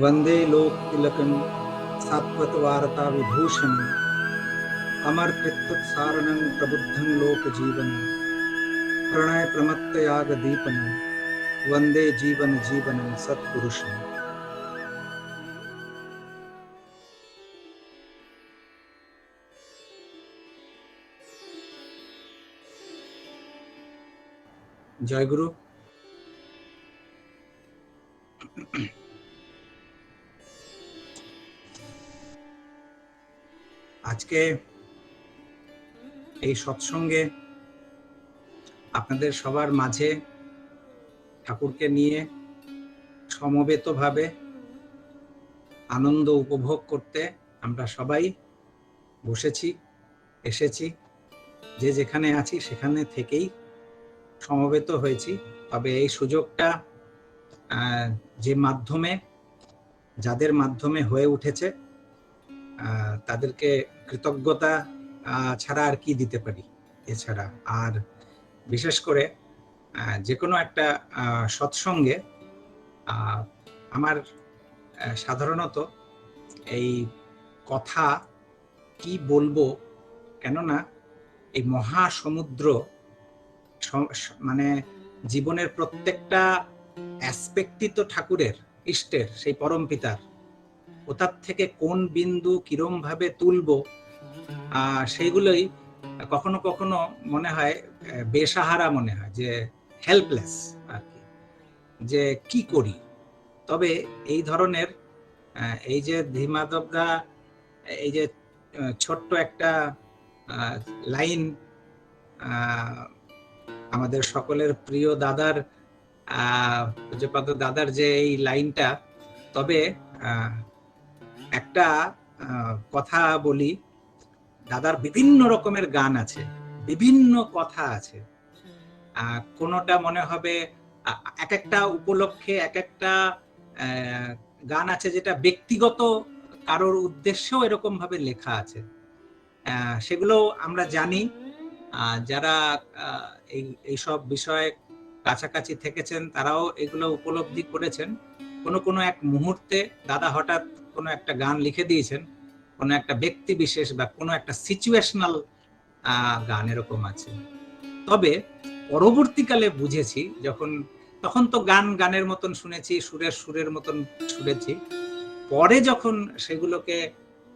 वंदे लोक तिलकं सात्वत वारता विभूषणं अमर कृत्युत्सारणं प्रबुद्धं लोक जीवनं प्रणय प्रमत्त याग दीपनं वंदे जीवन जीवनं सत्पुरुषं। জয় গুরু। আজকে এই সৎসঙ্গে আপনাদের সবার মাঝে ঠাকুরকে নিয়ে সমবেতভাবে আনন্দ উপভোগ করতে আমরা সবাই বসেছি, এসেছি। যে যেখানে আছি সেখানে থেকেই সমবেত হয়েছি। তবে এই সুযোগটা যে মাধ্যমে, যাদের মাধ্যমে হয়ে উঠেছে, তাদেরকে কৃতজ্ঞতা ছাড়া আর কি দিতে পারি এছাড়া। আর বিশেষ করে যে কোনো একটা সৎসঙ্গে আমার সাধারণত এই কথা কি বলবো, কেননা এই মহাসমুদ্র মানে জীবনের প্রত্যেকটা অ্যাসপেক্টই তো ঠাকুরের, ইষ্টের, সেই পরম পিতার। ওটার থেকে কোন বিন্দু কিরম ভাবে তুলবো সেইগুলোই কখনো কখনো মনে হয় বেসাহারা, মনে হয় যে হেল্পলেস আর কি, যে কি করি। তবে এই ধরনের এই যে ধীমাদবদা এই যে ছোট্ট একটা লাইন, আমাদের সকলের প্রিয় দাদার পূজ্যপাদ দাদার যে এই লাইনটা, তবে একটা কথা বলি, দাদার বিভিন্ন রকমের গান আছে, বিভিন্ন কথা আছে। কোনোটা মনে হবে এক একটা উপলক্ষে এক একটা গান আছে যেটা ব্যক্তিগত কারোর উদ্দেশ্যেও এরকম ভাবে লেখা আছে। সেগুলো আমরা জানি, যারা এইসব বিষয়ে কাছাকাছি থেকেছেন তারাও এগুলো উপলব্ধি করেছেন। কোনো এক মুহূর্তে দাদা হঠাৎ কোনো একটা গান লিখে দিয়েছেন, কোনো একটা ব্যক্তি বিশেষ বা কোনো একটা সিচুয়েশনাল গান এরকম আছে। তবে পরবর্তীকালে বুঝেছি, তখন তো গানের মতন শুনেছি, সুরের মতন শুনেছি। পরে যখন সেগুলোকে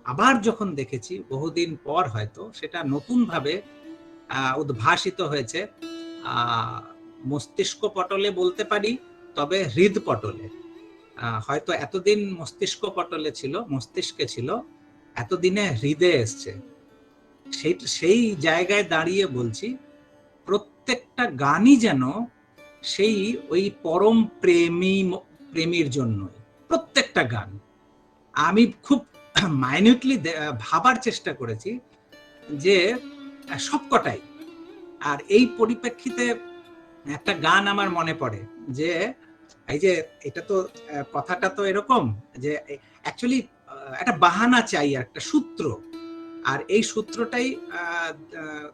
আবার যখন দেখেছি, বহুদিন পর হয়তো সেটা নতুন ভাবে উদ্ভাসিত হয়েছে মস্তিষ্ক পটলে বলতে পারি, তবে হৃদ পটলে। হয়তো এতদিন মস্তিষ্ক পটলে ছিল, মস্তিষ্কে ছিল, এতদিনে হৃদে এসছে। সেই জায়গায় দাঁড়িয়ে বলছি, প্রত্যেকটা গানই যেন সেই ওই পরম প্রেমীর জন্যই। প্রত্যেকটা গান আমি খুব মাইনিউটলি ভাবার চেষ্টা করেছি যে সবকটাই। আর এই পরিপ্রেক্ষিতে একটা গান আমার মনে পড়ে, যে এই যে এটা তো কথাটা তো এরকম যে অ্যাকচুয়ালি একটা বাহানা চাই, একটা সূত্র। আর এই সূত্রটাই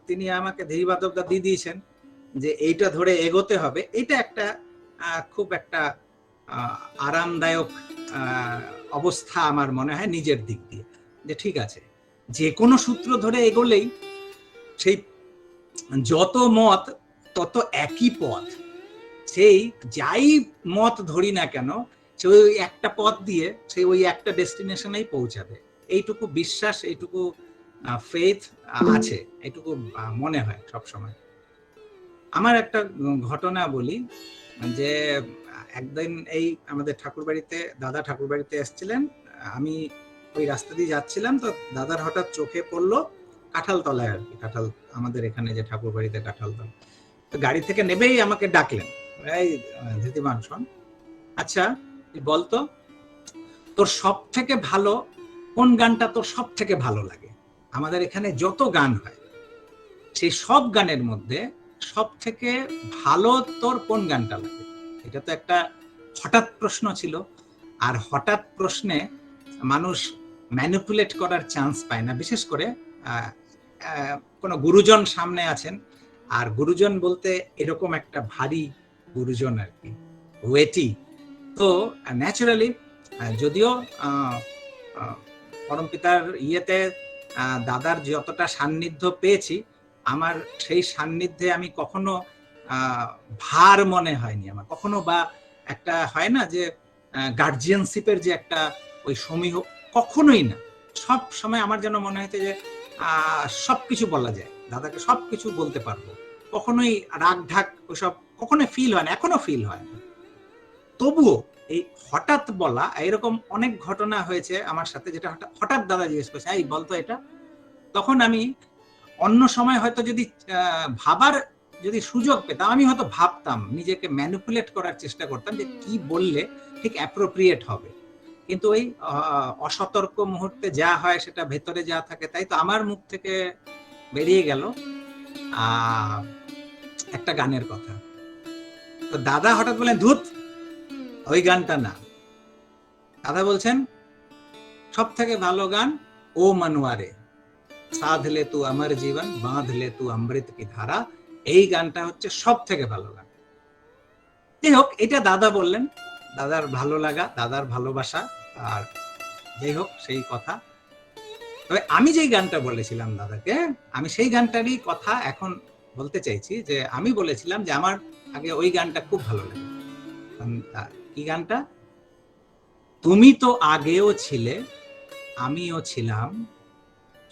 তিনি আমাকে ধীবাদবদা দিয়ে দিয়েছেন, যে এইটা ধরে এগোতে হবে। এটা একটা খুব একটা আরামদায়ক অবস্থা আমার মনে হয় নিজের দিক দিয়ে, যে ঠিক আছে, যে কোনো সূত্র ধরে এগোলেই সেই যত মত তত একই পথ, সেই যাই মত ধরি না কেন, সে ওই একটা পথ দিয়ে সেই ওই একটা ডেস্টিনেশনেই পৌঁছাবে। এইটুকু বিশ্বাস, এইটুকু ফেথ আছে, এইটুকু মনে হয় সব সময়। আমার একটা ঘটনা বলি, যে একদিন এই আমাদের দাদা ঠাকুর বাড়িতে এসেছিলেন। আমি ওই রাস্তা দিয়ে যাচ্ছিলাম, তো দাদার হঠাৎ চোখে পড়লো কাঁঠাল তলায় আর কি, কাঁঠাল আমাদের এখানে যে ঠাকুর বাড়িতে কাঁঠাল তলা। তো গাড়ি থেকে নেবেই আমাকে ডাকলেন, এই ধৃতিমান শোন, আচ্ছা বলতো তোর সব থেকে ভালো কোন গানটা তোর সব থেকে ভালো লাগে? আমাদের এখানে যত গান হয় সেই সব গানের মধ্যে সব থেকে ভালো তোর কোন গানটা লাগে? এটা তো একটা হঠাৎ প্রশ্ন ছিল। আর হঠাৎ প্রশ্নে মানুষ ম্যানিপুলেট করার চান্স পায় না, বিশেষ করে কোনো গুরুজন সামনে আছেন। আর গুরুজন বলতে এরকম একটা ভারী গুরুজন আর কি, ওয়েটি। তো ন্যাচারালি যদিও পরমপিতার ইয়েতে দাদার যতটা সান্নিধ্য পেয়েছি, আমার সেই সান্নিধ্যে আমি কখনো ভার মনে হয়নি আমার কখনো, বা একটা হয় না যে গার্জিয়ানশিপের যে একটা ওই সমীহ, কখনোই না। সব সময় আমার যেন মনে হয়েছে যে সবকিছু বলা যায়, দাদাকে সবকিছু বলতে পারবো, কখনোই রাগ ঢাক ওসব কখনো ফিল হয় না, এখনো ফিল হয় না। তবুও এই হঠাৎ বলা, এরকম অনেক ঘটনা হয়েছে আমার সাথে, যেটা হঠাৎ দাদা জিজ্ঞেস করছে এই বলতো এটা, তখন আমি অন্য সময় হয়তো যদি ভাবার যদি সুযোগ পেতাম, আমি হয়তো ভাবতাম, নিজেকে ম্যানিপুলেট করার চেষ্টা করতাম যে কি বললে ঠিক অ্যাপ্রোপ্রিয়েট হবে, কিন্তু ওই অসতর্ক মুহূর্তে যা হয় সেটা ভেতরে যা থাকে তাই তো আমার মুখ থেকে বেরিয়ে গেল একটা গানের কথা। তো দাদা হঠাৎ বলেন ধুত ওই গানটা না, দাদা বলছেন সব থেকে ভালো গান ও মনওয়ারে, সাধ লে তু আমার জীবন, বাঁধ লে তু অমৃত কি ধারা, এই গানটা হচ্ছে সব থেকে ভালো গান। যাই হোক, এটা দাদা বললেন, দাদার ভালো লাগা, দাদার ভালোবাসা, আর যাই হোক সেই কথা। তবে আমি যেই গানটা বলেছিলাম দাদাকে, আমি সেই গানটারই কথা এখন বলতে চাইছি, যে আমি বলেছিলাম যে আমার আগে ওই গানটা খুব ভালো লাগে। কি গানটা? তুমি তো আগেও ছিলে, আমিও ছিলাম,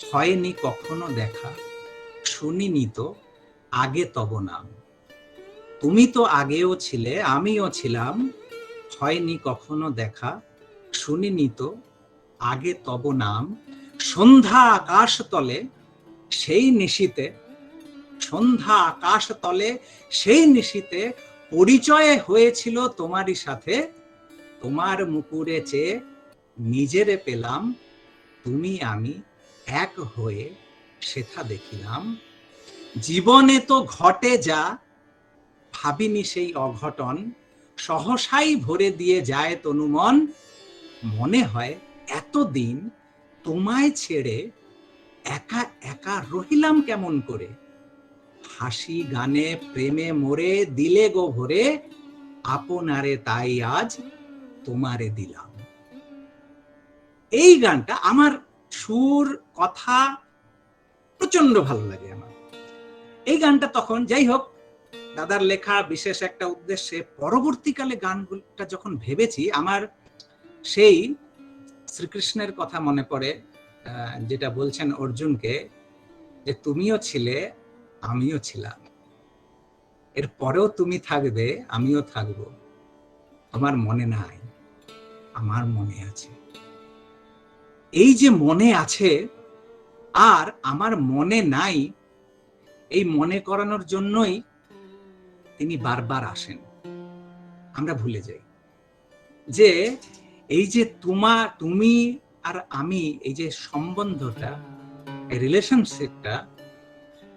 হয়নি কখনো দেখা, শুনিনি তো আগে তব নাম। তুমি তো আগেও ছিলে, আমিও ছিলাম, হয়নি কখনো দেখা, শুনিনি তো আগে তব নাম। সন্ধ্যা আকাশ তলে সেই নিশীতে, সন্ধ্যা আকাশ তলে সেই নিশীতে পরিচয় হয়েছিল তোমারই সাথে। তোমার মুকুরে চেয়ে নিজেরে পেলাম, তুমি আমি এক হয়ে সেথা দেখিলাম। জীবনে তো ঘটে যা, ভাবিনি সেই অঘটন, সহসাই ভরে দিয়ে যায় তনুমন। মনে হয় এতদিন তোমায় ছেড়ে একা একা রহিলাম কেমন করে। হাসি গানে প্রেমে মরে দিলে গো ভরে, আপনারে তাই আজ তোমারে দিলাম। এই গানটা আমার সুর কথা প্রচন্ড ভালো লাগে আমার। এই গানটা তখন, যাই হোক, দাদার লেখা বিশেষ একটা উদ্দেশ্যে পরবর্তীকালে গানগুলোটা যখন ভেবেছি, আমার সেই শ্রীকৃষ্ণের কথা মনে পড়ে, যেটা বলছেন অর্জুনকে, যে তুমিও ছিলে আমিও ছিলাম, এর পরেও তুমি থাকবে আমিও থাকবো, তোমার মনে নাই আমার মনে আছে। এই যে মনে আছে আর আমার মনে নাই, এই মনে করানোর জন্যই তিনি বারবার আসেন। আমরা ভুলে যাই যে এই যে তুমি আর আমি, এই যে সম্বন্ধটা, এই রিলেশনশিপটা,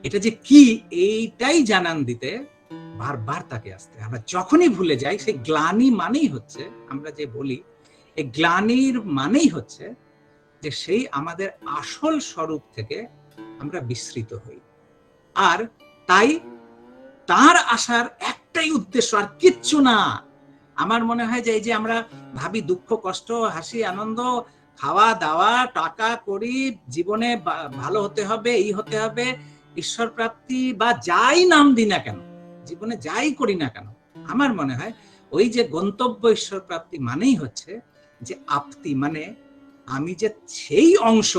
এটা যে কি এইটাই জানান দিতে বারবার তাকে আসতে। আমরা যখনই ভুলে যাই, সেই গ্লানি মানেই হচ্ছে, আমরা যে বলি এই গ্লানির মানেই হচ্ছে যে সেই আমাদের আসল স্বরূপ থেকে আমরা বিস্মৃত হই। আর তাই তার আসার একটাই উদ্দেশ্য, আর কিচ্ছু না। আমার মনে হয় যে এই যে আমরা ভাবি দুঃখ কষ্ট হাসি আনন্দ, খাওয়া দাওয়া, টাকা করি, জীবনে ভালো হতে হবে, এই হতে হবে, ঈশ্বর প্রাপ্তি, বা যাই নাম দিই না কেন, জীবনে যাই করি না কেন, আমার মনে হয় ওই যে গন্তব্য ঈশ্বর প্রাপ্তি মানেই হচ্ছে যে আপ্তি, মানে আমি যে সেই অংশ,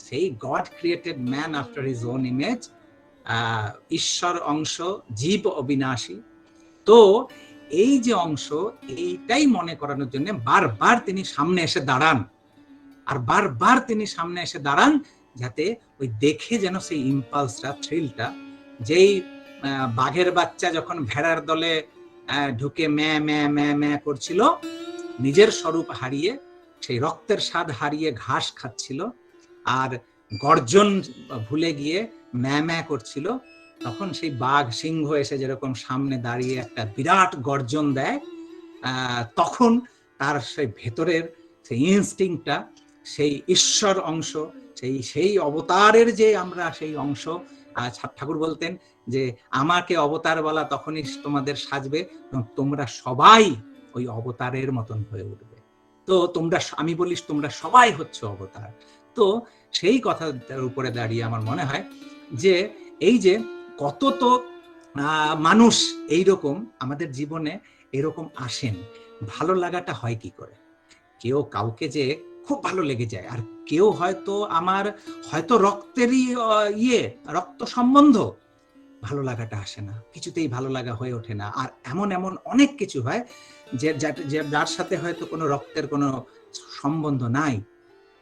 সেই god created man after his own image, ঈশ্বর অংশ, জীব অবিনাশী। তো এই যে অংশ, এইটাই মনে করানোর জন্য বারবার তিনি সামনে এসে দাঁড়ান, আর বারবার তিনি সামনে এসে দাঁড়ান, যাতে ওই দেখে যেন সেই ইম্পালসটা, থ্রিলটা, যেই বাঘের বাচ্চা যখন ভেড়ার দলে ঢুকে ম্যা ম্যা ম্যা ম্যা করছিল, নিজের স্বরূপ হারিয়ে, সেই রক্তের স্বাদ হারিয়ে ঘাস খাচ্ছিল, আর গর্জন ভুলে গিয়ে ম্যা ম্যা করছিল, তখন সেই বাঘ সিংহ এসে যেরকম সামনে দাঁড়িয়ে একটা বিরাট গর্জন দেয়, তখন তার সেই ভেতরের সেই ইনস্টিংক্টটা, সেই ঈশ্বর অংশ, সেই অবতারের যে আমরা সেই অংশ, ঠাকুর বলতেন যে আমাকে অবতার বলা তখনই তোমাদের সাজবে, তোমরা সবাই ওই অবতারের মতন হয়ে উঠবে। তো তোমরা, আমি বলিস তোমরা সবাই হচ্ছে অবতার। তো সেই কথাটার উপরে দাঁড়িয়ে আমার মনে হয় যে এই যে কত তো মানুষ এইরকম আমাদের জীবনে এরকম আসেন, ভালো লাগাটা হয় কি করে? কেউ কাউকে যে খুব ভালো লেগে যায়, আর কেউ হয়তো আমার হয়তো রক্তেরই রক্ত সম্বন্ধ, ভালো লাগাটা আসে না, কিছুতেই ভালো লাগা হয়ে ওঠে না। আর এমন এমন অনেক কিছু হয় যে যার সাথে হয়তো কোনো রক্তের কোনো সম্বন্ধ নাই,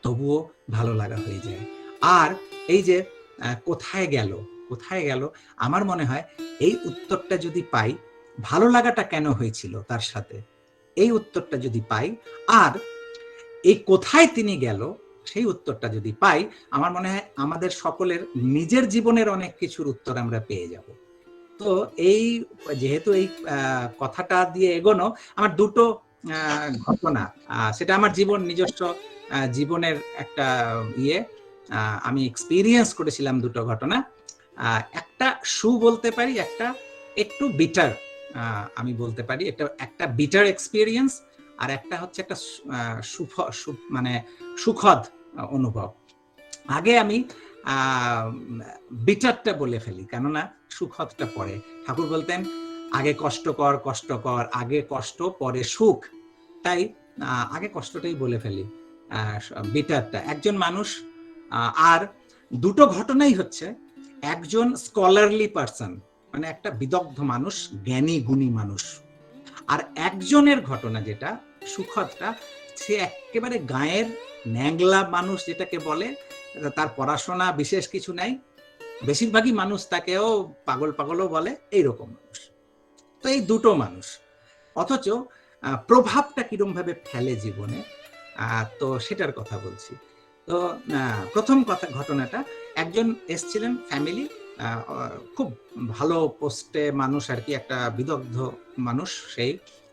তবুও ভালো লাগা হয়ে যায়। আর এই যে কোথায় গেল কোথায় গেল, আমার মনে হয় এই উত্তরটা যদি পাই, ভালো লাগাটা কেন হয়েছিল তার সাথে, এই উত্তরটা যদি পাই, আর এই কোথায় তিনি গেল সেই উত্তরটা যদি পাই, আমার মনে হয় আমাদের সকলের নিজের জীবনের অনেক কিছুর উত্তর আমরা পেয়ে যাব। তো এই যেহেতু এই কথাটা দিয়ে এগোনো, আমার দুটো ঘটনা, সেটা আমার নিজস্ব জীবনের একটা আমি এক্সপিরিয়েন্স করেছিলাম দুটো ঘটনা। একটা বলতে পারি, একটা একটু বিটার আমি বলতে পারি। একটা বিটার এক্সপিরিয়েন্স, আর একটা হচ্ছে একটা মানে সুখদ অনুভব। আগে আমি বিটারটা বলে ফেলি, কেননা সুখদটা পরে। ঠাকুর বলতেন আগে কষ্টকর কষ্টকর, আগে কষ্ট পরে সুখ, তাই আগে কষ্টটাই বলে ফেলি। বিটারটা একজন মানুষ, আর দুটো ঘটনাই হচ্ছে একজন স্কলারলি পারসন, মানে একটা বিদগ্ধ মানুষ, জ্ঞানী গুণী মানুষ, আর একজনের ঘটনা যেটা সুখদটা, সে একেবারে গায়ের ন্যাংলা মানুষ, যেটাকে বলে তার পড়াশোনা বিশেষ কিছু নাই, বেশিরভাগই মানুষ তাকেও পাগল পাগলও বলে, এইরকম মানুষ। তো এই দুটো মানুষ, অথচ প্রভাবটা কিরম ভাবে ফেলে জীবনে, তো সেটার কথা বলছি। তো প্রথম ঘটনাটা, একজন এসছিলেন ফ্যামিলি, খুব ভালো পোস্টে মানুষ আর কি, একটা বিদগ্ধ মানুষ, সেই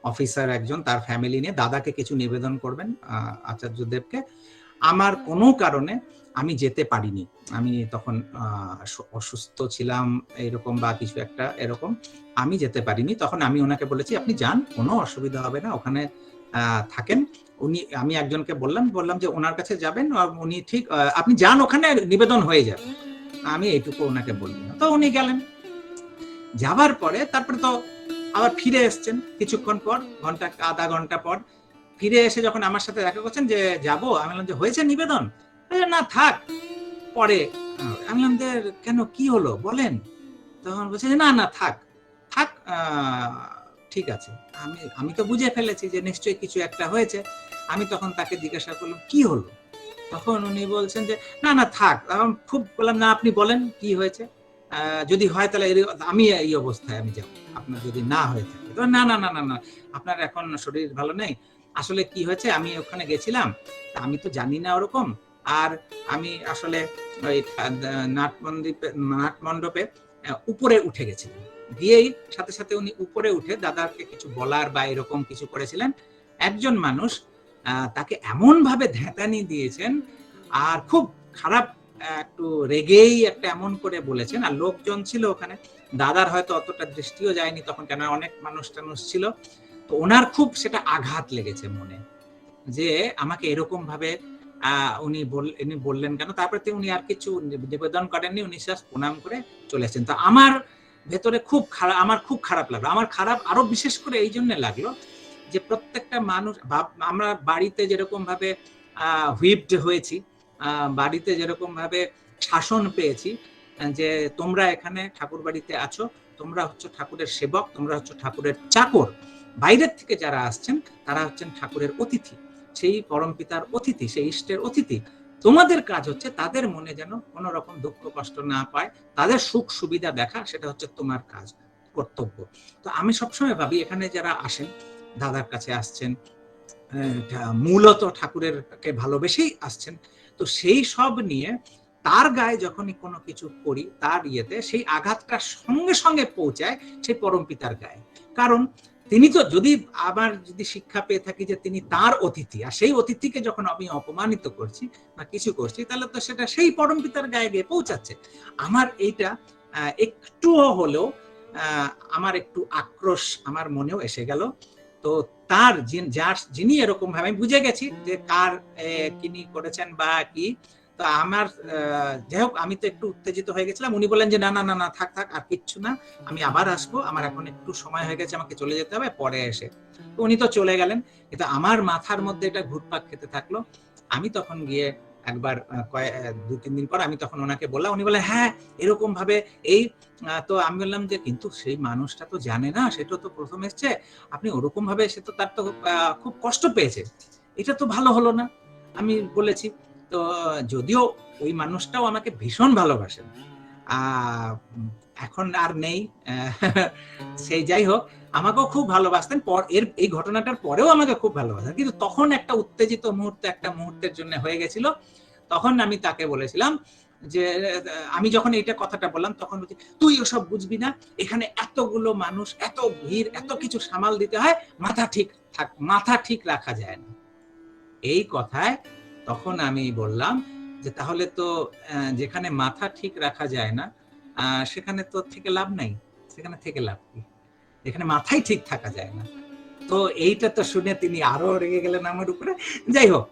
অফিসার একজন, তার ফ্যামিলি নিয়ে দাদাকে কিছু নিবেদন করবেন আচার্যদেবকে। আমার কোনো কারণে আমি যেতে পারিনি, আমি তখন অসুস্থ ছিলাম এরকম বা কিছু একটা এরকম, আমি যেতে পারিনি। তখন আমি ওনাকে বলেছি আপনি যান, কোনো অসুবিধা হবে না, ওখানে থাকেন। আমি একজনকে বললাম যে ওনার কাছে যাবেন, উনি ঠিক, আপনি যান, ওখানে নিবেদন হয়ে যাবে, আমি এইটুকু ওনাকে বললাম। তো উনি গেলেন, যাবার পরে তারপরে তো আবার ফিরে এসছেন কিছুক্ষণ পর, আধা ঘন্টা পর ফিরে এসে যখন আমার সাথে দেখা করছেন যে যাবো, আমি বললাম যে হয়েছে নিবেদন? না থাক, পরে। আমি বললাম যে কেন, কি হলো বলেন? তখন বলছে যে না না থাক থাক, ঠিক আছে। আমি তো বুঝে ফেলেছি যে নিশ্চয়ই কিছু একটা হয়েছে। আমি তখন তাকে জিজ্ঞাসা করলাম কি হলো? তখন উনি বলছেন যে না না থাক। খুব বললাম না আপনি বলেন কি হয়েছে, যদি হয় তাহলে আমি এই অবস্থায় আমি যাবো, আপনার যদি না হয়ে থাকে। না না না না না, আপনার এখন শরীর ভালো নেই, আসলে কি হয়েছে, আমি ওখানে গেছিলাম, আমি তো জানি না ওরকম, আর আমি আসলে ওই নাটমণ্ডপে উপরে উঠে গেছিলাম, গিয়েই সাথে সাথে উনি উপরে উঠে দাদাকে কিছু বলার বা এরকম কিছু করেছিলেন। একজন মানুষ তাকে এমন ভাবে ধ্যাতানি দিয়েছেন, আর খুব খারাপ, একটু রেগেই একটা এমন করে বলেছেন, আর লোকজন ছিল ওখানে, দাদার হয়তো অতটা দৃষ্টিও যায়নি তখন, কেন অনেক মানুষ টানুষ ছিল। তো ওনার খুব সেটা আঘাত লেগেছে মনে, যে আমাকে এরকম ভাবে উনি বললেন কেন। তারপরে উনি আর কিছু নিবেদন করেননি, উনি প্রণাম করে চলেছেন। তো আমার ভেতরে আমার খুব খারাপ লাগলো। আমার খারাপ আরো বিশেষ করে এই জন্য লাগলো যে প্রত্যেকটা মানুষ, আমরা বাড়িতে যেরকম ভাবে হুইপড হয়েছি, বাড়িতে যেরকম ভাবে শাসন পেয়েছি, যে তোমরা এখানে ঠাকুর বাড়িতে আছো, তোমরা হচ্ছে ঠাকুরের সেবক, তোমরা হচ্ছে ঠাকুরের চাকর, বাইরের থেকে যারা আসছেন তারা হচ্ছেন ঠাকুরের অতিথি, সেই পরমপিতার অতিথি, সেই ইষ্টের অতিথি। তোমাদের কাজ হচ্ছে তাদের মনে যেন কোনো রকম দুঃখ কষ্ট না পায়, তাদের সুখ সুবিধা দেখা, সেটা হচ্ছে তোমার কাজ, কর্তব্য। তো আমি সবসময় ভাবি এখানে যারা আসেন, দাদার কাছে আসছেন, মূলত ঠাকুরের কে ভালোবেসেই আসছেন, তো সেই সব নিয়ে তার গায়ে যখনই কোনো কিছু করি, তার ইয়েতে সেই আঘাতটা সঙ্গে সঙ্গে পৌঁছায় সেই পরমপিতার গায়ে। কারণ তিনি তো, যদি শিক্ষা পেয়ে থাকি যে তিনি তার অতিথি, আর সেই অতিথিকে যখন আমি অপমানিত করছি বা কিছু করছি, তাহলে তো সেটা সেই পরমপিতার গায়ে গিয়ে পৌঁছাচ্ছে। আমার এইটা একটুও হলেও আমার একটু আক্রোশ আমার মনেও এসে গেল, তো তার যিনি এরকম ভাবে, আমি বুঝে গেছি যে কার কিনি করেছেন বা কি। তো আমার যাই হোক, আমি তো একটু উত্তেজিত হয়ে গেছিলাম। উনি বললেন যে না না না না, থাক থাক, আর কিচ্ছু না, আমি আবার আসবো, আমার এখন একটু সময় হয়ে গেছে, আমাকে চলে যেতে হবে, পরে এসে। তো উনি তো চলে গেলেন, কিন্তু আমার মাথার মধ্যে এটা ঘুরপাক খেতে থাকলো। আমি তখন গিয়ে একবার 2-3 দিন পর আমি তখন ওনাকে বললাম, উনি বললেন হ্যাঁ এরকম ভাবে এই। তো আমি বললাম যে কিন্তু সেই মানুষটা তো জানে না, সেটা তো প্রথম এসছে, আপনি ওরকম ভাবে, সে তো তার তো খুব কষ্ট পেয়েছে, এটা তো ভালো হলো না, আমি বলেছি। তো যদিও ওই মানুষটাও আমাকে ভীষণ ভালোবাসেন, এখন আর নেই, সেই যাই হোক, আমাকেও খুব ভালোবাসতেন, এই ঘটনাটার পরেও আমাকে খুব ভালোবাসতেন, কিন্তু তখন একটা উত্তেজিত মুহূর্তে, একটা মুহূর্তের জন্য হয়ে গেছিল। তখন আমি তাকে বলেছিলাম যে, আমি যখন এইটা কথাটা বললাম তখন বলছি, তুই ওসব বুঝবি না, এখানে এতগুলো মানুষ, এত ভিড়, এত কিছু সামাল দিতে হয়, মাথা ঠিক রাখা যায় না। এই কথায় তখন আমি বললাম যে তাহলে তো যেখানে মাথা ঠিক রাখা যায় না, সেখানে তো থেকে লাভ নাই, সেখানে থেকে লাভ কি, এখানে মাথাই ঠিক থাকা যায় না। তো এইটা তো শুনে তিনি আরো রেগে গেলেন আমার উপরে। যাই হোক,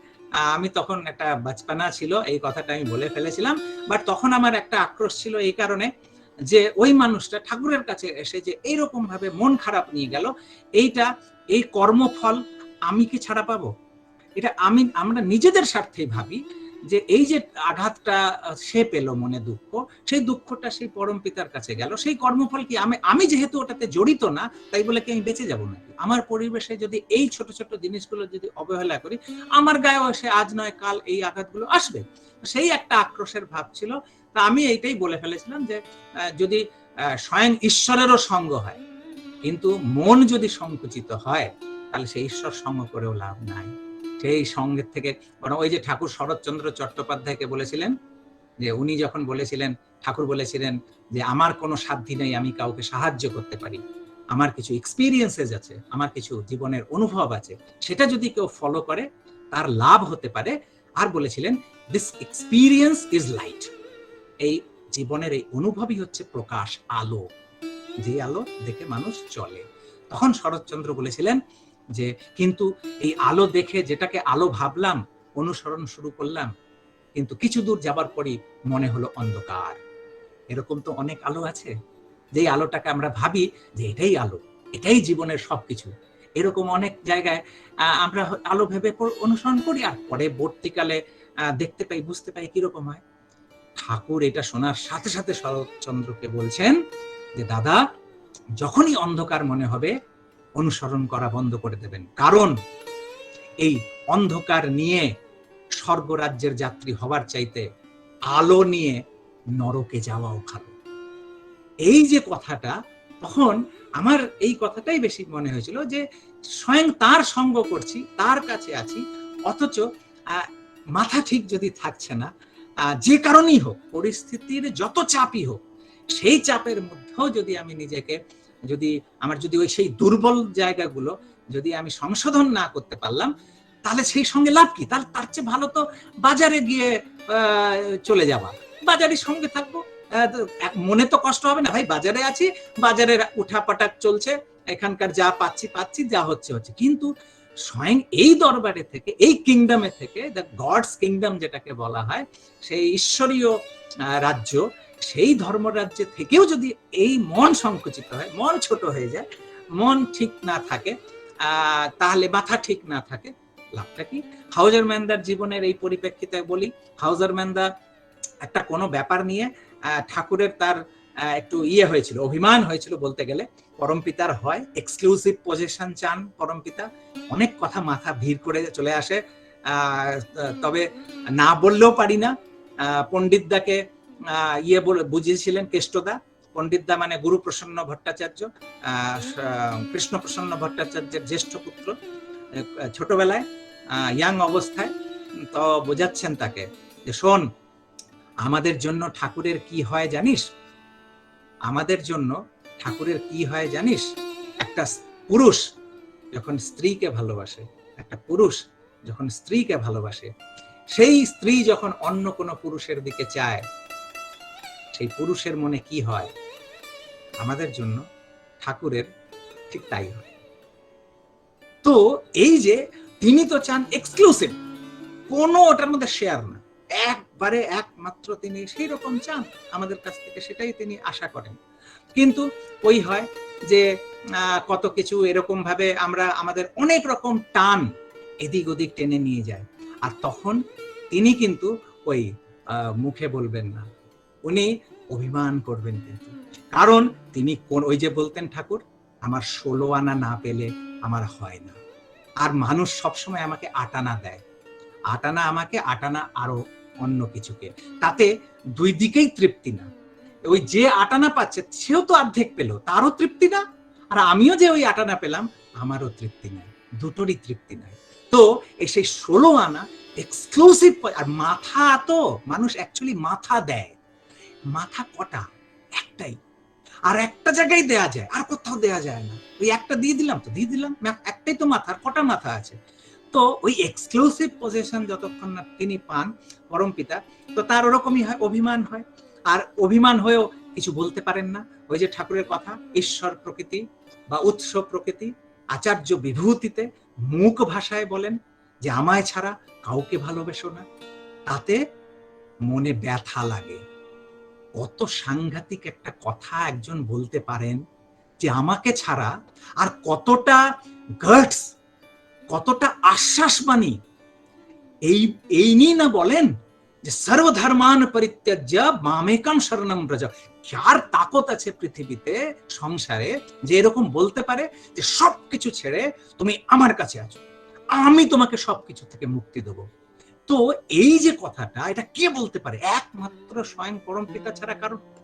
আমি তখন একটা বাচপানা ছিল, এই কথাটা আমি বলে ফেলেছিলাম। বাট তখন আমার একটা আক্রোশ ছিল এই কারণে যে ওই মানুষটা ঠাকুরের কাছে এসে যে এইরকম ভাবে মন খারাপ নিয়ে গেল, এই কর্মফল আমি কি ছাড়া পাবো? এটা আমরা নিজেদের স্বার্থেই ভাবি যে এই যে আঘাতটা সে পেল মনে, দুঃখ, সেই দুঃখটা সেই পরম পিতার কাছে গেল, সেই কর্মফল কি আমি যেহেতু ওটাতে জড়িত না, তাই বলে কি আমি বেঁচে যাব নাকি? আমার পরিবেশে যদি এই ছোট ছোট জিনিসগুলো যদি অবহেলা করি, আমার গায়েও সে আজ নয় কাল এই আঘাতগুলো আসবে। সেই একটা আক্রোশের ভাব ছিল। তা আমি এইটাই বলে ফেলেছিলাম যে যদি স্বয়ং ঈশ্বরেরও সঙ্গ হয়, কিন্তু মন যদি সংকুচিত হয়, তাহলে সেই ঈশ্বর সঙ্গ করেও লাভ নাই। সেই সঙ্গের থেকে ওই যে ঠাকুর শরৎচন্দ্র চট্টোপাধ্যায়কে বলেছিলেন যে, উনি যখন বলেছিলেন, ঠাকুর বলেছিলেন যে আমার কোনো সাধ্য নেই, আমি কাউকে সাহায্য করতে পারি, আমার কিছু এক্সপিরিয়েন্সেস আছে, আমার কিছু জীবনের অনুভব আছে, সেটা যদি কেউ ফলো করে তার লাভ হতে পারে। আর বলেছিলেন, দিস এক্সপিরিয়েন্স ইজ লাইট, এই জীবনের এই অনুভবই হচ্ছে প্রকাশ, আলো, যে আলো দেখে মানুষ চলে। তখন শরৎচন্দ্র বলেছিলেন যে কিন্তু এই আলো দেখে যেটাকে আলো ভাবলাম, অনুসরণ শুরু করলাম, কিন্তু কিছু দূর যাবার পরই মনে হলো অন্ধকার। এরকম তো অনেক আলো আছে, যে আলোটাকে আমরা ভাবি যে এটাই আলো, এটাই জীবনের সবকিছু। এরকম অনেক জায়গায় আমরা আলো ভেবে অনুসরণ করি, আর পরবর্তীকালে দেখতে পাই, বুঝতে পাই কিরকম হয়। ঠাকুর এটা শোনার সাথে সাথে শরৎচন্দ্রকে বলছেন যে দাদা, যখনই অন্ধকার মনে হবে, অনুসরণ করা বন্ধ করে দেবেন, কারণ এই অন্ধকার নিয়ে স্বর্গরাজ্যের যাত্রী হবার চাইতে আলো নিয়ে নরকে যাওয়াও ভালো। এই যে কথাটা, তখন আমার এই কথাটাই বেশি মনে হয়েছিল যে স্বয়ং তার সঙ্গ করছি, তার কাছে আছি, অথচ মাথা ঠিক যদি থাকছে না, যে কারণেই হোক, পরিস্থিতির যত চাপই হোক, সেই চাপের মধ্যেও যদি আমি নিজেকে, যদি আমার যদি ওই সেই দুর্বল জায়গাগুলো যদি আমি সংশোধন না করতে পারলাম, তাহলে সেই সঙ্গে লাভ কি? তার চেয়ে ভালো তো বাজারে গিয়ে চলে যাওয়া, বাজারের সঙ্গে থাকবো, মনে তো কষ্ট হবে না, ভাই বাজারে আছি, বাজারের উঠাপাঠাক চলছে, এখানকার যা পাচ্ছি, যা হচ্ছে। কিন্তু স্বয়ং এই দরবারে থেকে, এই কিংডমে থেকে, দ্য গডস কিংডম যেটাকে বলা হয়, সেই ঈশ্বরীয় রাজ্য, সেই ধর্মরাজ্যে থেকেও যদি এই মন সংকুচিত হয়, মন ছোট হয়ে যায়, মন ঠিক না থাকে, তাহলে মাথা ঠিক না থাকে, লাভটা কি? হাউজার ম্যান্দার জীবনের এই পরিপ্রেক্ষিতে বলি, হাউজার ম্যান্দা একটা কোনো ব্যাপার নিয়ে ঠাকুরের তার একটু হয়েছিল, অভিমান হয়েছিল বলতে গেলে। পরমপিতার হয় এক্সক্লুসিভ পজিশন চান পরমপিতা, অনেক কথা মাথা ভিড় করে চলে আসে, তবে না বললেও পারি না। পণ্ডিতদাকে বুঝিয়েছিলেন কেষ্টদা, পণ্ডিতদা মানে গুরু প্রসন্ন ভট্টাচার্য, কৃষ্ণ প্রসন্ন ভট্টাচার্যের জ্যেষ্ঠ পুত্র, ছোটবেলায় ইয়াং অবস্থায়, তো বোঝাচ্ছেন তাকে যে শোন, আমাদের জন্য ঠাকুরের কি হয় জানিস? আমাদের জন্য ঠাকুরের কি হয় জানিস? একটা পুরুষ যখন স্ত্রীকে ভালোবাসে, একটা পুরুষ যখন স্ত্রীকে ভালোবাসে, সেই স্ত্রী যখন অন্য কোনো পুরুষের দিকে চায়, সেই পুরুষের মনে কি হয়? আমাদের জন্য ঠাকুরের ঠিক তাই হয়। তো এই যে তিনি তো চান এক্সক্লুসিভ, কোনো ওটার মধ্যে শেয়ার না, একবারে একমাত্র তিনি সেই রকম চান আমাদের কাছ থেকে, সেটাই তিনি আশা করেন। কিন্তু ওই হয় যে কত কিছু এরকম ভাবে আমরা আমাদের অনেক রকম টান এদিক ওদিক টেনে নিয়ে যায়, আর তখন তিনি কিন্তু ওই মুখে বলবেন না, উনি অভিমান করবেন কিন্তু। কারণ তিনি কোন ওই যে বলতেন ঠাকুর, আমার 16 আনা না পেলে আমার হয় না। আর মানুষ সবসময় আমাকে 8 আনা দেয়, 8 আনা আমাকে, 8 আনা আরো অন্য কিছুকে, তাতে দুই দিকেই তৃপ্তি না। ওই যে 8 আনা পাচ্ছে সেও তো অর্ধেক পেল, তারও তৃপ্তি না, আর আমিও যে ওই 8 আনা পেলাম আমারও তৃপ্তি নাই, দুটোরই তৃপ্তি নাই। তো এই সেই 16 আনা এক্সক্লুসিভ। আর মাথা, তো মানুষ অ্যাকচুয়ালি মাথা দেয়, মাথা কটা? একটাই, আর একটা জায়গায় দেয়া যায়, আর কোথাও দেয়া যায় না। ওই একটা দিয়ে দিলাম তো দিয়ে দিলাম, একটাই তো মাথা, আর কটা মাথা আছে? তো ওই এক্সক্লুসিভ পজিশন যতক্ষণ না তিনি পান পরম পিতা, তো তার ওরকমই হয়, অভিমান হয়। আর অভিমান হয়েও কিছু বলতে পারেন না। ওই যে ঠাকুরের কথা, ঈশ্বর প্রকৃতি বা উৎস প্রকৃতি আচার্য বিভূতিতে মুখ ভাষায় বলেন যে আমায় ছাড়া কাউকে ভালোবেসো না, তাতে মনে ব্যথা লাগে। কত সাংঘাতিক একটা কথা একজন বলতে পারেন যে আমাকে ছাড়া, আর কতটা গাটস, কতটা আশ্বাসবাণী এই নিয়ে না বলেন যে সর্বধর্মান পরিত্যাজ্য মামেকম শরণম ব্রজ। যার তাকত আছে পৃথিবীতে, সংসারে, যে এরকম বলতে পারে যে সবকিছু ছেড়ে তুমি আমার কাছে আছো, আমি তোমাকে সবকিছু থেকে মুক্তি দেবো। তো এই যে কথাটা, এটা কে বলতে পারে? একমাত্র স্বয়ং পরম পিতা ছাড়া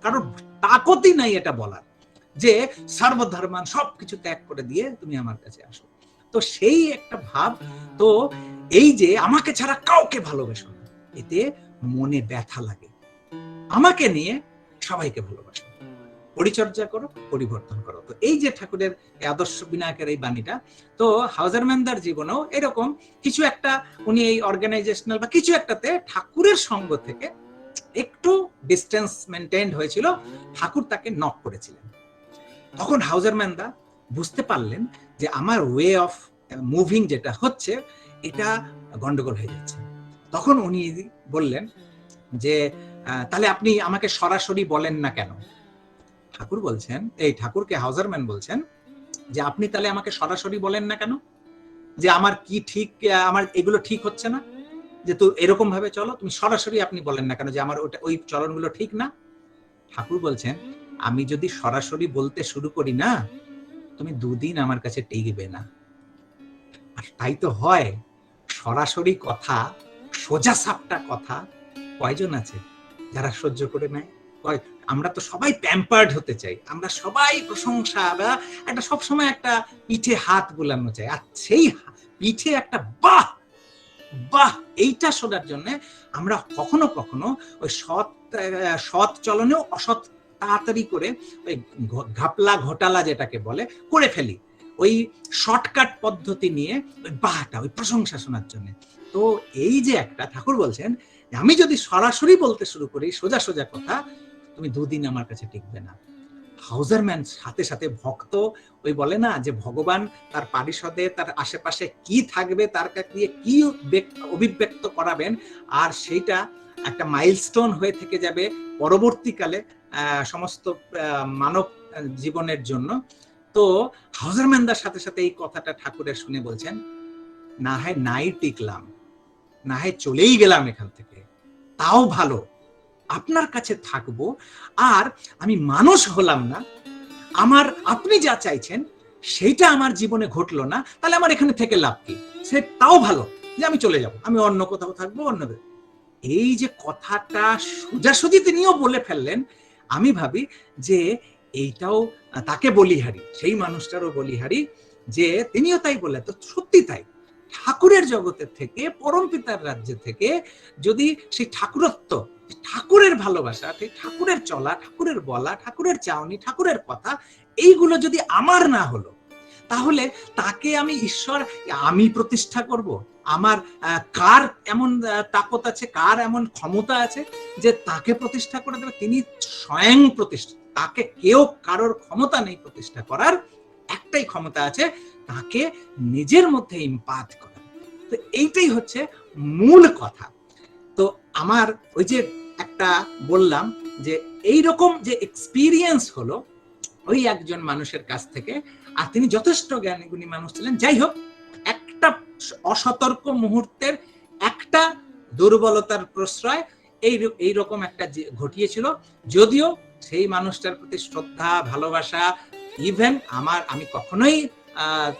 কারোর তাকতই নাই এটা বলার, যে সর্বধর্মান, সবকিছু ত্যাগ করে দিয়ে তুমি আমার কাছে আসো। তো সেই একটা ভাব। তো এই যে আমাকে ছাড়া কাউকে ভালোবাসো না, এতে মনে ব্যথা লাগে। আমাকে নিয়ে সবাইকে ভালোবাসো, পরিচর্যা করো, পরিবর্তন করো। তো এই যে ঠাকুরের আদর্শ বিনায়কের এই বাণীটা, তো হাউজারম্যানদার জীবনেও এরকম কিছু একটা, উনি এই অর্গানাইজেশনাল বা কিছু একটাতে ঠাকুরের সঙ্গ থেকে একটু ডিস্টেন্স মেনটেইনড হয়েছিল। ঠাকুর তাকে নক করেছিলেন। তখন হাউজারম্যানদা বুঝতে পারলেন যে আমার ওয়ে অফ মুভিং যেটা হচ্ছে, এটা গন্ডগোল হয়ে যাচ্ছে। তখন উনি বললেন যে তাহলে আপনি আমাকে সরাসরি বলেন না কেন? ঠাকুর বলছেন, এই ঠাকুরকে হাউজারম্যান বলছেন যে আপনি তাহলে আমাকে সরাসরি বলেন না কেন যে আমার কি ঠিক, আমার এগুলো ঠিক হচ্ছে না, যে তো এরকম ভাবে চলো, তুমি সরাসরি আপনি বলেন না কেন যে আমার ওই চলনগুলো ঠিক না? ঠাকুর বলছেন, আমি যদি সরাসরি বলতে শুরু করি না, তুমি 2 দিন আমার কাছে টিকবে না। আর তাই তো হয়, সরাসরি কথা, সোজা সাপটা কথা কয়জন আছে যারা সহ্য করে নেয়? আমরা তো সবাই প্যাম্পার্ড হতে চাই, আমরা সবাই প্রশংসা বা একটা সবসময় একটা পিঠে হাত বুলানো চাই, আর সেই পিঠে একটা বাহ বাহ এইটা শোনার জন্য আমরা কখনো কখনো ওই সৎ চলনেও অসৎ তাড়াতাড়ি করে ওই ঘাপলা ঘোটালা যেটাকে বলে করে ফেলি, ওই শর্টকাট পদ্ধতি নিয়ে ওই বাহটা, ওই প্রশংসা শোনার জন্য। তো এই যে একটা, ঠাকুর বলছেন আমি যদি সরাসরি বলতে শুরু করি সোজা সোজা কথা, তুমি 2 দিন আমার কাছে টিকবে না। হাউজারম্যান সাথে সাথে ভক্ত, ওই বলে না যে ভগবান তার পারিষদে, তার আশেপাশে কি থাকবে, তার কাছে দিয়ে কি অভিব্যক্ত করাবেন, আর সেইটা একটা মাইলস্টোন হয়ে থেকে যাবে পরবর্তীকালে সমস্ত মানব জীবনের জন্য। তো হাউজারম্যানদার সাথে সাথে এই কথাটা ঠাকুরের শুনে বলছেন, না হয় নাই টিকলাম, না হয় চলেই গেলাম এখান থেকে, তাও ভালো, আপনার কাছে থাকবো। আর আমি মানুষ হলাম না, আমার আপনি যা চাইছেন সেইটা আমার জীবনে ঘটলো না, তাহলে আমার এখানে থেকে লাভ কি? সে তাও ভালো যে আমি চলে যাব, আমি অন্য কোথাও থাকবো, অন্য। এই যে কথাটা সোজাসুজি তিনিও বলে ফেললেন, আমি ভাবি যে এইটাও তাকে বলিহারি, সেই মানুষটারও বলিহারি যে তিনিও তাই বলে। তো সত্যি তাই, ঠাকুরের জগতের থেকে, পরম পিতার রাজ্য থেকে যদি সেই ঠাকুরত্ব, ঠাকুরের ভালোবাসা, ঠাকুরের চলা, ঠাকুরের বলা, ঠাকুরের চাওনি, ঠাকুরের কথা, এইগুলো যদি আমার না হলো, তাহলে তাকে আমি ঈশ্বর আমি প্রতিষ্ঠা করব? আমার কার এমন তাকত আছে, কার এমন ক্ষমতা আছে যে তাকে প্রতিষ্ঠা করে দেবে? তিনি স্বয়ং প্রতিষ্ঠা, তাকে কেউ কারোর ক্ষমতা নেই প্রতিষ্ঠা করার। একটাই ক্ষমতা আছে, তাকে নিজের মধ্যে ইম্পাত করা। তো এইটাই হচ্ছে মূল কথা। তো আমার ওই যে একটা বললাম যে এইরকম যে এক্সপিরিয়েন্স হলো ওই একজন মানুষের কাছ থেকে, আর তিনি যথেষ্ট জ্ঞানী গুণী মানুষ ছিলেন। যাই হোক, একটা অসতর্ক মুহূর্তের একটা দুর্বলতার প্রশ্রয় এইরকম একটা ঘটিয়েছিল। যদিও সেই মানুষটার প্রতি শ্রদ্ধা, ভালোবাসা, ইভেন আমি কখনোই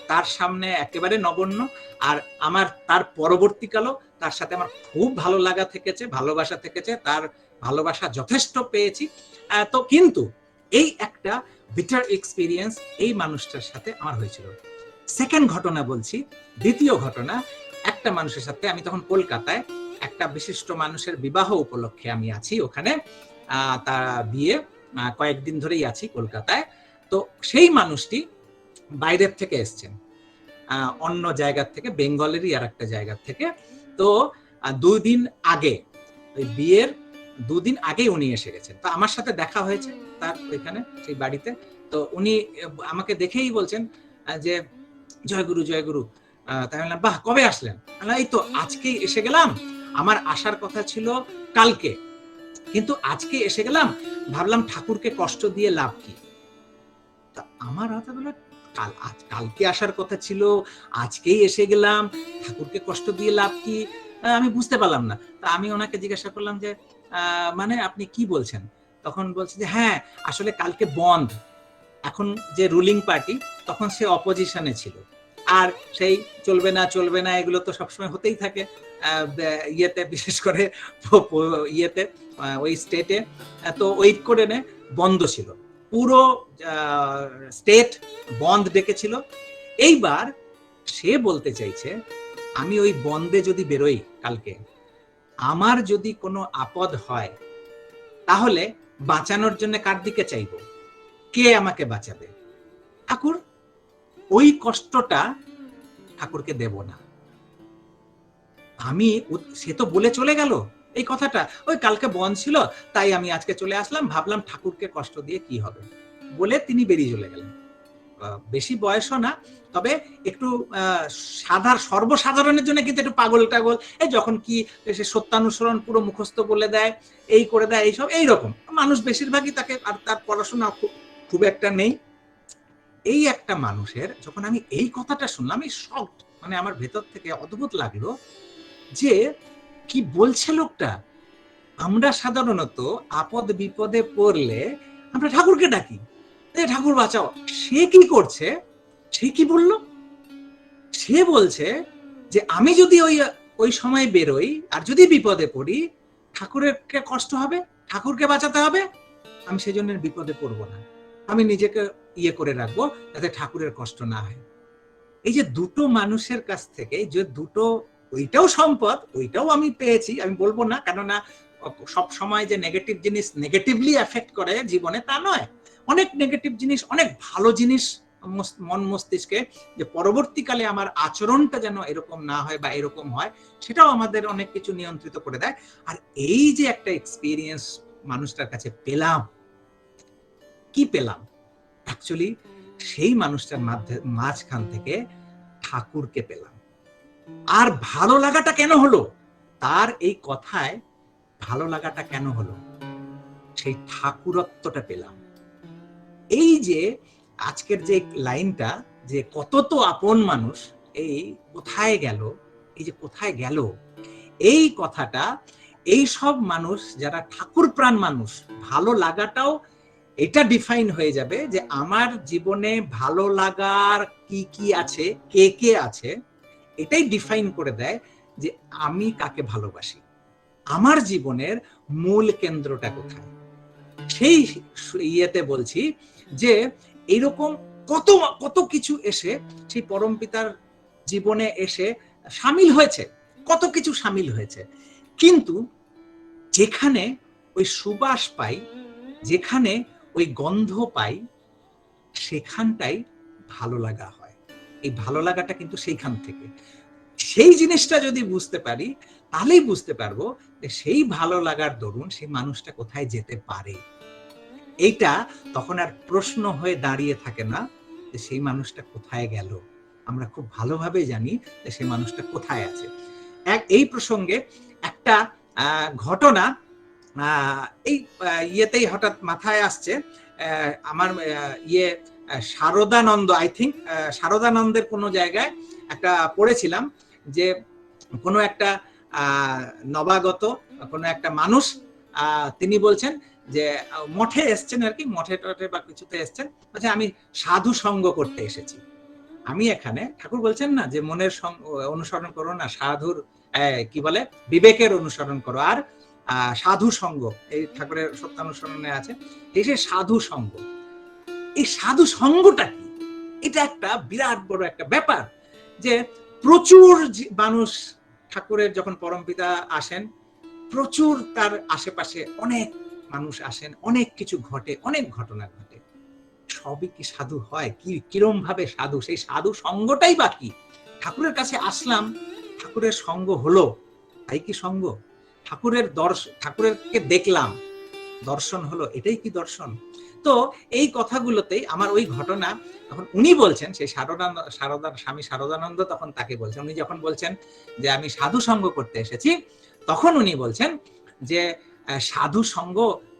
তার সামনে একেবারে নগণ্য, আর আমার তার পরবর্তীকালও তার সাথে আমার খুব ভালো লাগা থেকেছে, ভালোবাসা থেকেছে, তার ভালোবাসা যথেষ্ট পেয়েছি। তো কিন্তু এই একটা বিটার এক্সপিরিয়েন্স এই মানুষটার সাথে আমার হয়েছিল। সেকেন্ড ঘটনা বলছি, দ্বিতীয় ঘটনা, একটা মানুষের সাথে আমি তখন কলকাতায় একটা বিশিষ্ট মানুষের বিবাহ উপলক্ষে আমি আছি ওখানে, তার বিয়ে, কয়েকদিন ধরেই আছি কলকাতায়। তো সেই মানুষটি বাইরের থেকে এসছেন, অন্য জায়গার থেকে, বেঙ্গলেরই আর একটা জায়গার থেকে। তো 2 দিন আগে, ওই বিয়ের 2 দিন আগে উনি এসে গেছেন। তো আমার সাথে দেখা হয়েছে তার ওইখানে সেই বাড়িতে। তো উনি আমাকে দেখেই বলছেন যে জয়গুরু জয়গুরু। তাই বললাম, বাহ, কবে আসলেন? এই তো আজকেই এসে গেলাম, আমার আসার কথা ছিল কালকে, কিন্তু আজকে এসে গেলাম, ভাবলাম ঠাকুরকে কষ্ট দিয়ে লাভ কি। তা আমার হাতে বলে, কালকে আসার কথা ছিল, আজকেই এসে গেলাম, ঠাকুরকে কষ্ট দিয়ে লাভ কি? আমি বুঝতে পারলাম না। তা আমি ওনাকে জিজ্ঞাসা করলাম যে মানে আপনি কি বলছেন? তখন বলছে যে হ্যাঁ, আসলে কালকে বন্ধ, এখন যে রুলিং পার্টি তখন সে অপোজিশনে ছিল, আর সেই চলবে না চলবে না এগুলো তো সবসময় হতেই থাকে ইয়েতে, বিশেষ করে ইয়েতে, ওই স্টেটে। তো ওই করে বন্ধ ছিল, পুরো স্টেট বন্ধ ডেকেছিল। এইবার সে বলতে চাইছে, আমি ওই বন্ধে যদি বেরোই কালকে, আমার যদি কোনো আপদ হয়, তাহলে বাঁচানোর জন্য কার দিকে চাইব? কে আমাকে বাঁচাবে? ঠাকুর। ওই কষ্টটা ঠাকুরকে দেব না আমি। সে তো বলে চলে গেল এই কথাটা, ওই কালকে বন্ধ ছিল তাই আমি আজকে চলে আসলাম, ভাবলাম ঠাকুরকে কষ্ট দিয়ে কি হবে, বলে তিনি বেরিয়ে চলে গেলেন। বেশি বয়সও না, তবে একটু সর্বসাধারণের জন্য কিন্তু একটু পাগল টাগল, এই যখন কি সে সত্যানুসরণ পুরো মুখস্থ বলে দেয়, এই করে দেয়, এইসব এইরকম মানুষ বেশিরভাগই তাকে, আর তার পড়াশোনা খুব একটা নেই। এই একটা মানুষের যখন আমি এই কথাটা শুনলাম, আমি শকড, মানে আমার ভেতর থেকে অদ্ভুত লাগলো যে কি বলছে লোকটা। আমরা সাধারণত আপদ বিপদে পড়লে আমরা ঠাকুরকে ডাকি, ঠাকুর বাঁচাও। সে কি করছে? সে কি বলল? সে বলছে যে আমি যদি ওই সময় বেরোই আর যদি বিপদে পড়ি, ঠাকুরের কষ্ট হবে, ঠাকুরকে বাঁচাতে হবে, আমি সেই জন্য বিপদে পড়বো না, আমি নিজেকে ইয়ে করে রাখবো যাতে ঠাকুরের কষ্ট না হয়। এই যে দুটো মানুষের কাছ থেকে যে দুটো, ওইটাও সম্পদ, ওইটাও আমি পেয়েছি, আমি বলবো না, কেননা সব সময় যে নেগেটিভ জিনিস নেগেটিভলি এফেক্ট করে জীবনে তা নয়। অনেক নেগেটিভ জিনিস, অনেক ভালো জিনিস মন মস্তিষ্কে, যে পরবর্তীকালে আমার আচরণটা যেন এরকম না হয় বা এরকম হয়, সেটাও আমাদের অনেক কিছু নিয়ন্ত্রিত করে দেয়। আর এই যে একটা এক্সপিরিয়েন্স মানুষটার কাছে পেলাম, কি পেলাম? অ্যাকচুয়ালি সেই মানুষটার মাঝখান থেকে ঠাকুরকে পেলাম। আর ভালো লাগাটা কেন হলো? তার এই কথায় ভালো লাগাটা কেন হলো? সেই ঠাকুরত্বটা পেলাম। এই যে আজকের যে লাইনটা, যে কত তো আপন মানুষ, এই কোথায় গেল, এই যে কোথায় গেল, এই কথাটা, এই সব মানুষ যারা ঠাকুর প্রাণ মানুষ, ভালো লাগাটাও এটা ডিফাইন হয়ে যাবে যে আমার জীবনে ভালো লাগার কি কি আছে, কে কে আছে, এটাই ডিফাইন করে দেয় যে আমি কাকে ভালোবাসি, আমার জীবনের মূল কেন্দ্রটা কোথায়। সেই ইয়েতে বলছি যে এইরকম কত কত কিছু এসে সেই পরমপিতার জীবনে এসে সামিল হয়েছে, কত কিছু সামিল হয়েছে, কিন্তু যেখানে ওই সুবাস পাই, যেখানে ওই গন্ধ পাই, সেখানটাই ভালো লাগা হয়। এই ভালো লাগাটা কিন্তু সেইখান থেকে। সেই জিনিসটা যদি বুঝতে পারি, তাহলেই বুঝতে পারবো যে সেই ভালো লাগার দরুন সেই মানুষটা কোথায় যেতে পারে। এইটা তখন আর প্রশ্ন হয়ে দাঁড়িয়ে থাকে না যে সেই মানুষটা কোথায় গেল, আমরা খুব ভালোভাবেই জানি যে সেই মানুষটা কোথায় আছে। এই প্রসঙ্গে একটা ঘটনা এই ইয়েতেই হঠাৎ মাথায় আসছে। আমার শারদানন্দ, আই থিঙ্ক শারদানন্দের কোনো জায়গায় একটা পড়েছিলাম যে কোনো একটা নবাগত কোনো একটা মানুষ তিনি বলছেন যে মঠে এসছেন আর কি, মঠে টঠে বা কিছুতে এসছেন, বলছে আমি সাধু সঙ্গ করতে এসেছি। আমি এখানে, ঠাকুর বলছেন না যে মনের অনুসরণ করো না, সাধুর কি বলে বিবেকের অনুসরণ করো, আর সাধু সঙ্গ, এই ঠাকুরের সত্যানুসরণে আছে এই যে সাধু সঙ্গ। এই সাধু সঙ্গটা কি? এটা একটা বিরাট বড় একটা ব্যাপার, যে প্রচুর মানুষ ঠাকুরের যখন পরমপিতা আসেন, প্রচুর তার আশেপাশে অনেক মানুষ আসেন, অনেক কিছু ঘটে, অনেক ঘটনা ঘটে, সবই কি সাধু হয়? কিরম ভাবে সাধু? সেই সাধু সঙ্গটাই বাকি। ঠাকুরের কাছে আসলাম, ঠাকুরের সঙ্গ হলো, তাই কি সঙ্গ? ঠাকুরেরকে দেখলাম, দর্শন হলো, এটাই কি দর্শন? তো এই কথাগুলোতেই আমার ওই ঘটনা, তখন উনি বলছেন, সেই স্বামী শারদানন্দ তখন তাকে বলছেন, উনি যখন বলছেন যে আমি সাধু সঙ্গ করতে এসেছি, তখন উনি বলছেন যে সাধু সঙ্গ,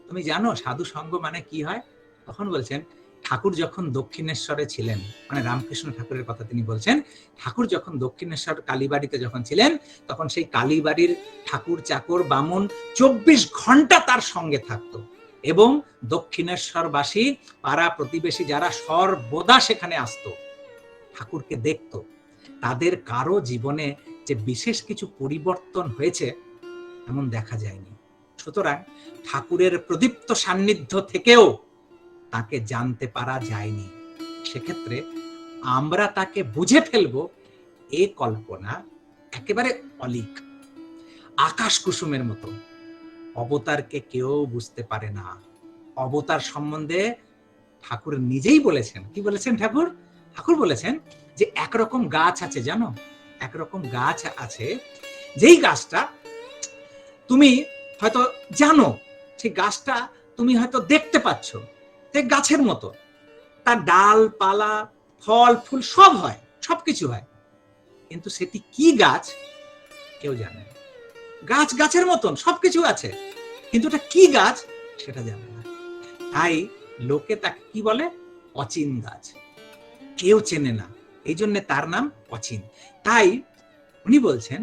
তুমি জানো সাধু সঙ্গ মানে কি হয়? তখন বলছেন ঠাকুর যখন দক্ষিণেশ্বরে ছিলেন, মানে রামকৃষ্ণ ঠাকুরের কথা তিনি বলছেন, ঠাকুর যখন দক্ষিণেশ্বর কালীবাড়িতে যখন ছিলেন, তখন সেই কালীবাড়ির ঠাকুর চাকর বামুন 24 ঘন্টা তার সঙ্গে থাকতো, এবং দক্ষিণেশ্বরবাসী পাড়া প্রতিবেশী যারা সর্বদা সেখানে আসতো, ঠাকুরকে দেখতো, তাদের কারো জীবনে যে বিশেষ কিছু পরিবর্তন হয়েছে এমন দেখা যায়নি। সুতরাং ঠাকুরের প্রদীপ্ত সান্নিধ্য থেকেও তাকে জানতে পারা যায়নি। সেক্ষেত্রে আমরা তাকে বুঝে ফেলবো, এ কল্পনা একেবারে অলীক, আকাশ কুসুমের মতো। অবতারকে কেউ বুঝতে পারে না। অবতার সম্বন্ধে ঠাকুর নিজেই বলেছেন, কি বলেছেন ঠাকুর? ঠাকুর বলেছেন যে একরকম গাছ আছে, জানো, একরকম গাছ আছে, যেই গাছটা তুমি হয়তো জানো, সেই গাছটা তুমি হয়তো দেখতে পাচ্ছ, গাছের মতো, তার ডাল পালা ফল ফুল সব হয়, সবকিছু হয়, কিন্তু সেটি কি গাছ কেউ জানে না। গাছ গাছের মতন সবকিছু আছে, কিন্তু এটা কি গাছ সেটা জানে না। তাই লোকে তাকে কি বলে? অচিন গাছ, কেউ চেনে না, এই জন্য তার নাম অচিন। তাই উনি বলছেন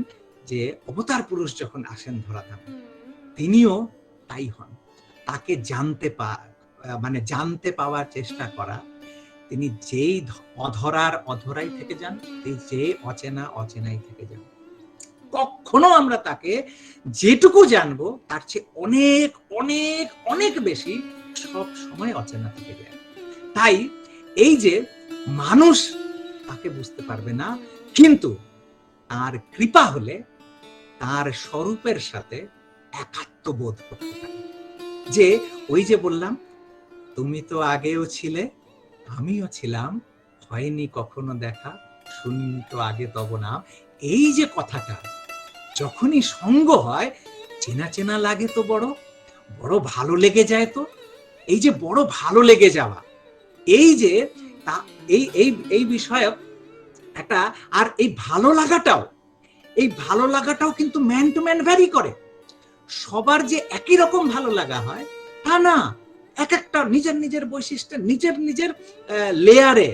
যে অবতার পুরুষ যখন আসেন ধরাধামে, তিনিও তাই হন। তাকে জানতে পাওয়ার চেষ্টা করা, তিনি যেই অধরার অধরাই থেকে যান, যে অচেনা অচেনাই থেকে যান, কখনো আমরা তাকে যেটুকু জানবো তার চেয়ে অনেক অনেক অনেক বেশি সব সময় অচেনা থেকে যায়। তাই এই যে মানুষ তাকে বুঝতে পারবে না, কিন্তু তার কৃপা হলে তার স্বরূপের সাথে একাত্মবোধ করতে পারে। যে ওই যে বললাম, তুমি তো আগেও ছিলে, আমিও ছিলাম, হয়নি কখনো দেখা, শুনিনি তো আগে তব নাম। এই যে কথাটা যখনই সঙ্গ হয়, চেনা চেনা লাগে তো, বড় বড় ভালো লেগে যায়। তো এই যে বড় ভালো লেগে যাওয়া, এই যে এই বিষয়ে একটা, আর এই ভালো লাগাটাও কিন্তু ম্যান টু ম্যান ভ্যারি করে। সবার যে একই রকম ভালো লাগা হয় তা না, এক একটা নিজের নিজের বৈশিষ্ট্য, নিজের নিজের লেয়ারে,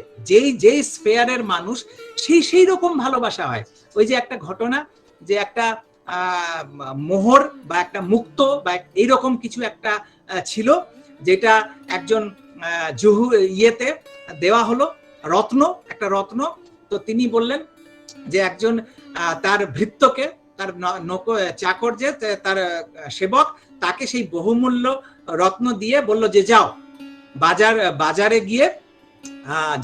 যেই স্পেয়ারের মানুষ সেই রকম ভালোবাসা হয়। ওই যে একটা ঘটনা, যে একটা মোহর বা একটা মুক্ত বা এইরকম কিছু একটা ছিল, যেটা একজন ইয়েতে দেওয়া হলো, একটা রত্ন। তো তিনি বললেন যে একজন তার ভৃত্যকে, তার চাকর, যে তার সেবক, তাকে সেই বহুমূল্য রত্ন দিয়ে বলল যে যাও বাজারে গিয়ে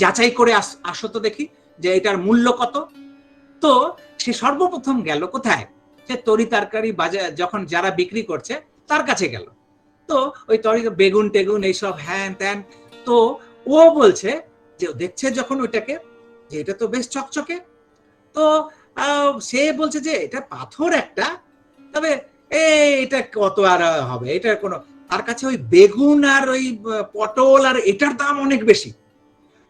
যাচাই করে আসো তো দেখি যে এটার মূল্য কত। তো সে সর্বপ্রথম গেল কোথায়? সে তরি তরকারি বাজার যখন যারা বিক্রি করছে তার কাছে গেল। তো ওই বেগুন টেগুন এইসব হ্যান ত্যান, তো ও বলছে যে দেখছে যখন ওইটাকে, যে এটা তো বেশ চকচকে, তো সে বলছে যে এটা পাথর একটা, তবে এটা কত আর হবে, এটার কোনো, তার কাছে ওই বেগুন আর ওই পটল আর এটার দাম অনেক বেশি।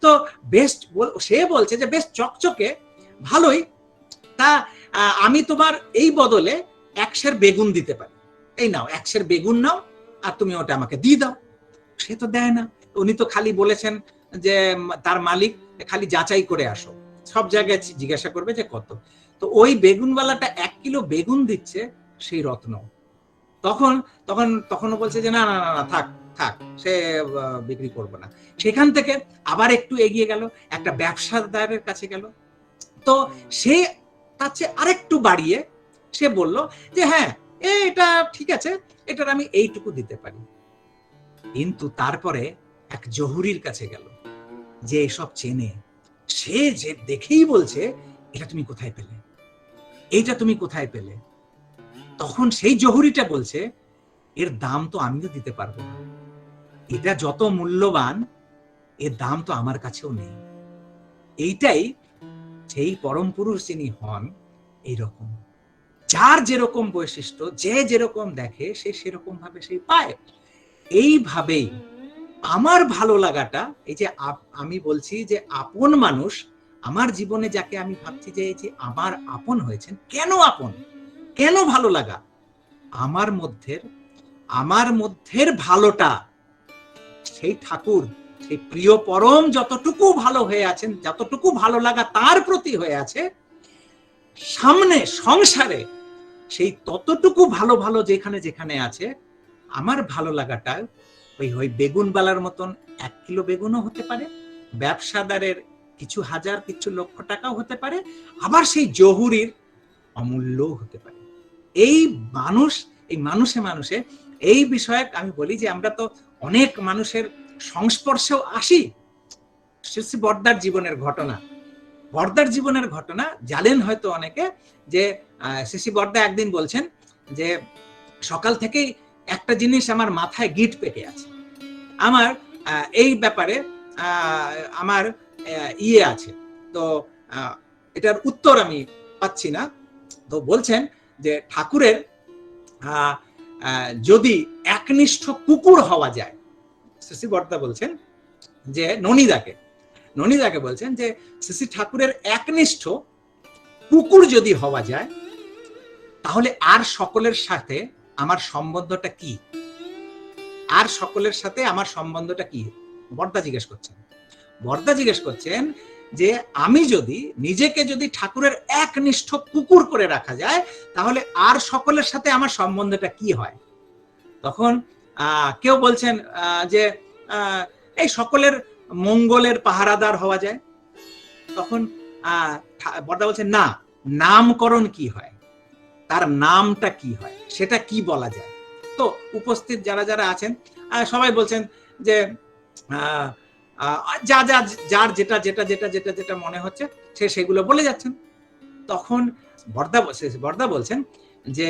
তো বেশ, সে বলছে যে বেশ চকচকে, ভালোই, তা আমি তোমার এই বদলে 1 সের বেগুন দিতে পারি, এই নাও 1 সের বেগুন নাও, আর তুমি ওটা আমাকে দিয়ে দাও। সে তো দেয় না, উনি তো খালি বলেছেন যে তার মালিক খালি যাচাই করে আসো, সব জায়গায় জিজ্ঞাসা করবে যে কত। তো ওই বেগুনওয়ালাটা 1 কিলো বেগুন দিচ্ছে সেই রত্ন। তখন তখন তখনও বলছে যে না না না না, থাক থাক, সে বিক্রি করবো না। সেখান থেকে আবার একটু এগিয়ে গেল, একটা ব্যবসাদারের কাছে গেল। তো সে তার চেয়ে আরেকটু বাড়িয়ে সে বলল যে হ্যাঁ, এটা ঠিক আছে, এটার আমি এইটুকু দিতে পারি। কিন্তু তারপরে এক জহুরির কাছে গেল, যে এসব চেনে, সে যে দেখেই বলছে এটা তুমি কোথায় পেলে, এইটা তুমি কোথায় পেলে। তখন সেই জহুরিটা বলছে এর দাম তো আমিও দিতে পারবো না, এটা যত মূল্যবান এর দাম তো আমার কাছেও নেই। এইটাই সেই পরম পুরুষ যিনি হন, এইরকম যার যেরকম বৈশিষ্ট্য, যে যেরকম দেখে সে সেরকম ভাবে সে পায়। এইভাবেই আমার ভালো লাগাটা, এই যে আমি বলছি যে আপন মানুষ, আমার জীবনে যাকে আমি ভাবছি যে এই যে আমার আপন হয়েছেন, কেন আপন, কেন ভালো লাগা, আমার মধ্যের ভালোটা সেই ঠাকুর, সেই প্রিয় পরম যতটুকু ভালো হয়ে আছেন, যতটুকু ভালো লাগা তার প্রতি হয়ে আছে, সামনে সংসারে সেই ততটুকু ভালো ভালো যেখানে যেখানে আছে, আমার ভালো লাগাটা ওই বেগুনবালার মতন 1 কিলো বেগুনও হতে পারে, ব্যবসাদারের কিছু হাজার কিছু লক্ষ টাকাও হতে পারে, আবার সেই জহুরির অমূল্যও হতে পারে। এই মানুষে মানুষে এই বিষয়ে আমি বলি যে আমরা তো অনেক মানুষের সংস্পর্শেও আসি। শ্রী বর্দার জীবনের ঘটনা জানেন হয়তো অনেকে, যে শ্রী বর্দা একদিন বলছেন যে সকাল থেকেই একটা জিনিস আমার মাথায় গিট পেকে আছে, আমার এই ব্যাপারে আমার আছে, তো এটার উত্তর আমি পাচ্ছি না। তো বলছেন যে ঠাকুরের যদি একনিষ্ঠ কুকুর হওয়া যায়, শ্রী বর্দা বলছেন যে ননীদাকে বলছেন যে শ্রী ঠাকুরের একনিষ্ঠ কুকুর যদি হওয়া যায়, তাহলে আর সকলের সাথে আমার সম্বন্ধটা কি, আর সকলের সাথে আমার সম্বন্ধটা কি। বর্দা জিজ্ঞেস করছেন যে আমি যদি নিজেকে যদি ঠাকুরের একনিষ্ঠ কুকুর করে রাখা যায়, তাহলে আর সকলের সাথে আমার সম্বন্ধটা কি হয়। তখন কেউ বলছেন যে এই সকলের মঙ্গলের পাহারাদার হওয়া যায়। তখন বর্দা বলছেন না, নামকরণ কি হয়, তার নামটা কি হয়, সেটা কি বলা যায়। তো উপস্থিত যারা যারা আছেন সবাই বলছেন যে যার যেটা যেটা যেটা যেটা যেটা মনে হচ্ছে সে সেগুলো বলে যাচ্ছেন। তখন বর্দা বলছেন যে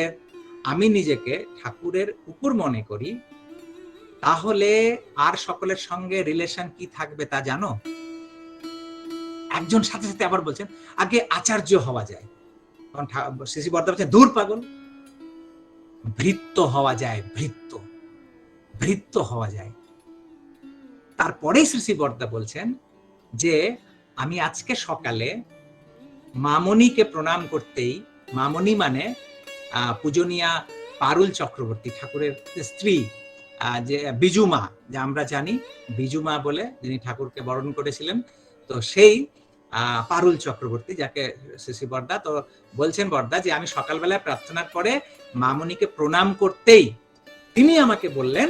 আমি নিজেকে ঠাকুরের কুকুর মনে করি, তাহলে আর সকলের সঙ্গে রিলেশন কি থাকবে তা জানো। একজন সাথে সাথে আবার বলছেন আগে আচার্য হওয়া যায়। তখন শ্রী বর্দা বলছেন দূর পাগল, ভৃত্য হওয়া যায়, ভৃত্য হওয়া যায়। তারপরে শ্রী বর্দা বলছেন যে আমি আজকে সকালে মামনিকে প্রণাম করতেই, মামনি মানে পূজনীয়া পারুল চক্রবর্তী, ঠাকুরের স্ত্রী, যে বিজুমা, যে আমরা জানি বিজুমা বলে যিনি ঠাকুরকে বরণ করেছিলেন, তো সেই পারুল চক্রবর্তী যাকে শ্রী বর্দা, তো বলছেন বর্দা যে আমি সকালবেলায় প্রার্থনার পরে মামনিকে প্রণাম করতেই তিনি আমাকে বললেন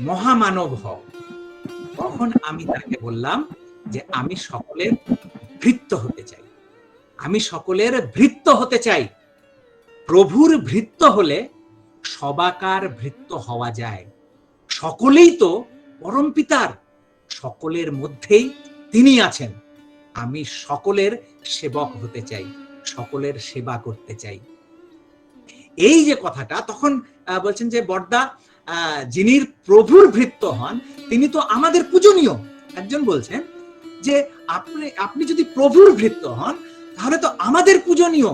মহামানব হও। তখন আমি তাকে বললাম যে আমি সকলের ভৃত্য হতে চাই, আমি সকলের ভৃত্য হতে চাই। প্রভুর ভৃত্য হলে সবাকার ভৃত্য হওয়া যায়, সকলেই তো পরম পিতার, সকলের মধ্যেই তিনি আছেন। আমি সকলের সেবক হতে চাই, সকলের সেবা করতে চাই। এই যে কথাটা, তখন বলছেন যে বর্দা যিনি প্রভুর ভৃত্য হন তিনি তো আমাদের পূজনীয়। একজন বলছেন যে আপনি যদি প্রভুর ভৃত্য হন তাহলে তো আমাদের পূজনীয়,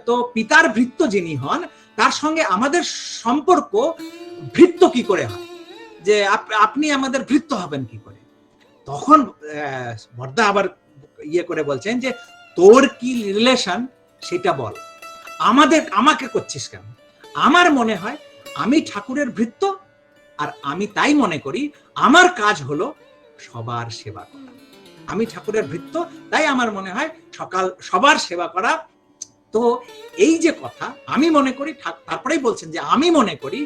তো পিতার ভৃত্য যিনি হন তার সঙ্গে আমাদের সম্পর্ক ভৃত্য কি করে হয়, যে আপনি আমাদের ভৃত্য হবেন কি করে। তখন বর্দা আবার ইয়ে করে বলছেন যে তোর কি রিলেশন সেটা বল, আমাকে করছিস কেন? আমার মনে হয় আমি ঠাকুরের ভৃত্য, আর আমি তাই মনে করি আমার কাজ হলো সবার সেবা করা। আমি ঠাকুরের ভৃত্য, তাই আমার মনে হয় সবার সেবা করা। তো এই যে কথা আমি মনে করি, তারপরেই বলছেন যে আমি মনে করি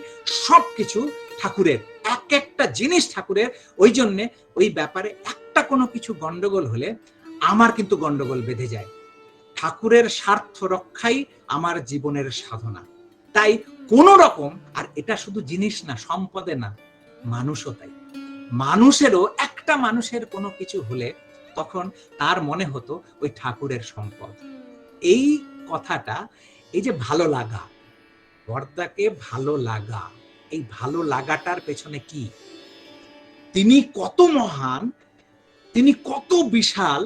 সবকিছু ঠাকুরের, এক একটা জিনিস ঠাকুরের। ওই জন্যে ওই ব্যাপারে একটা কোনো কিছু গন্ডগোল হলে আমার কিন্তু গন্ডগোল বেঁধে যায়। ঠাকুরের স্বার্থ রক্ষাই আমার জীবনের সাধনা। তাই কোন রকম, আর এটা শুধু জিনিস না, সম্পদে না, মানুষও তাই। মানুষেরও একটা মানুষের কোনো কিছু হলে তখন তার মনে হতো ওই ঠাকুরের সম্পদ। এই কথাটা, এই যে ভালো লাগা, বর্দাকে ভালো লাগা, এই ভালো লাগাটার পেছনে কি, তিনি কত মহান, তিনি কত বিশাল,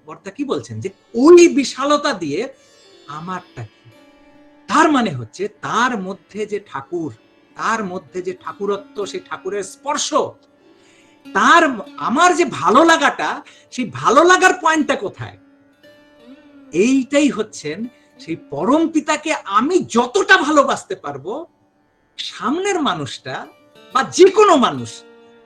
বর্দা কি বলছেন যে ওই বিশালতা দিয়ে আমারটা কি। তার মানে হচ্ছে তার মধ্যে যে ঠাকুর, তার মধ্যে যে ঠাকুরত্ব, সেই ঠাকুরের স্পর্শ, তার আমার যে ভালো লাগাটা, সেই ভালো লাগার পয়েন্টটা কোথায়? এইটাই হচ্ছেন সেই পরম পিতাকে আমি যতটা ভালোবাসতে পারবো, সামনের মানুষটা বা যে কোনো মানুষ,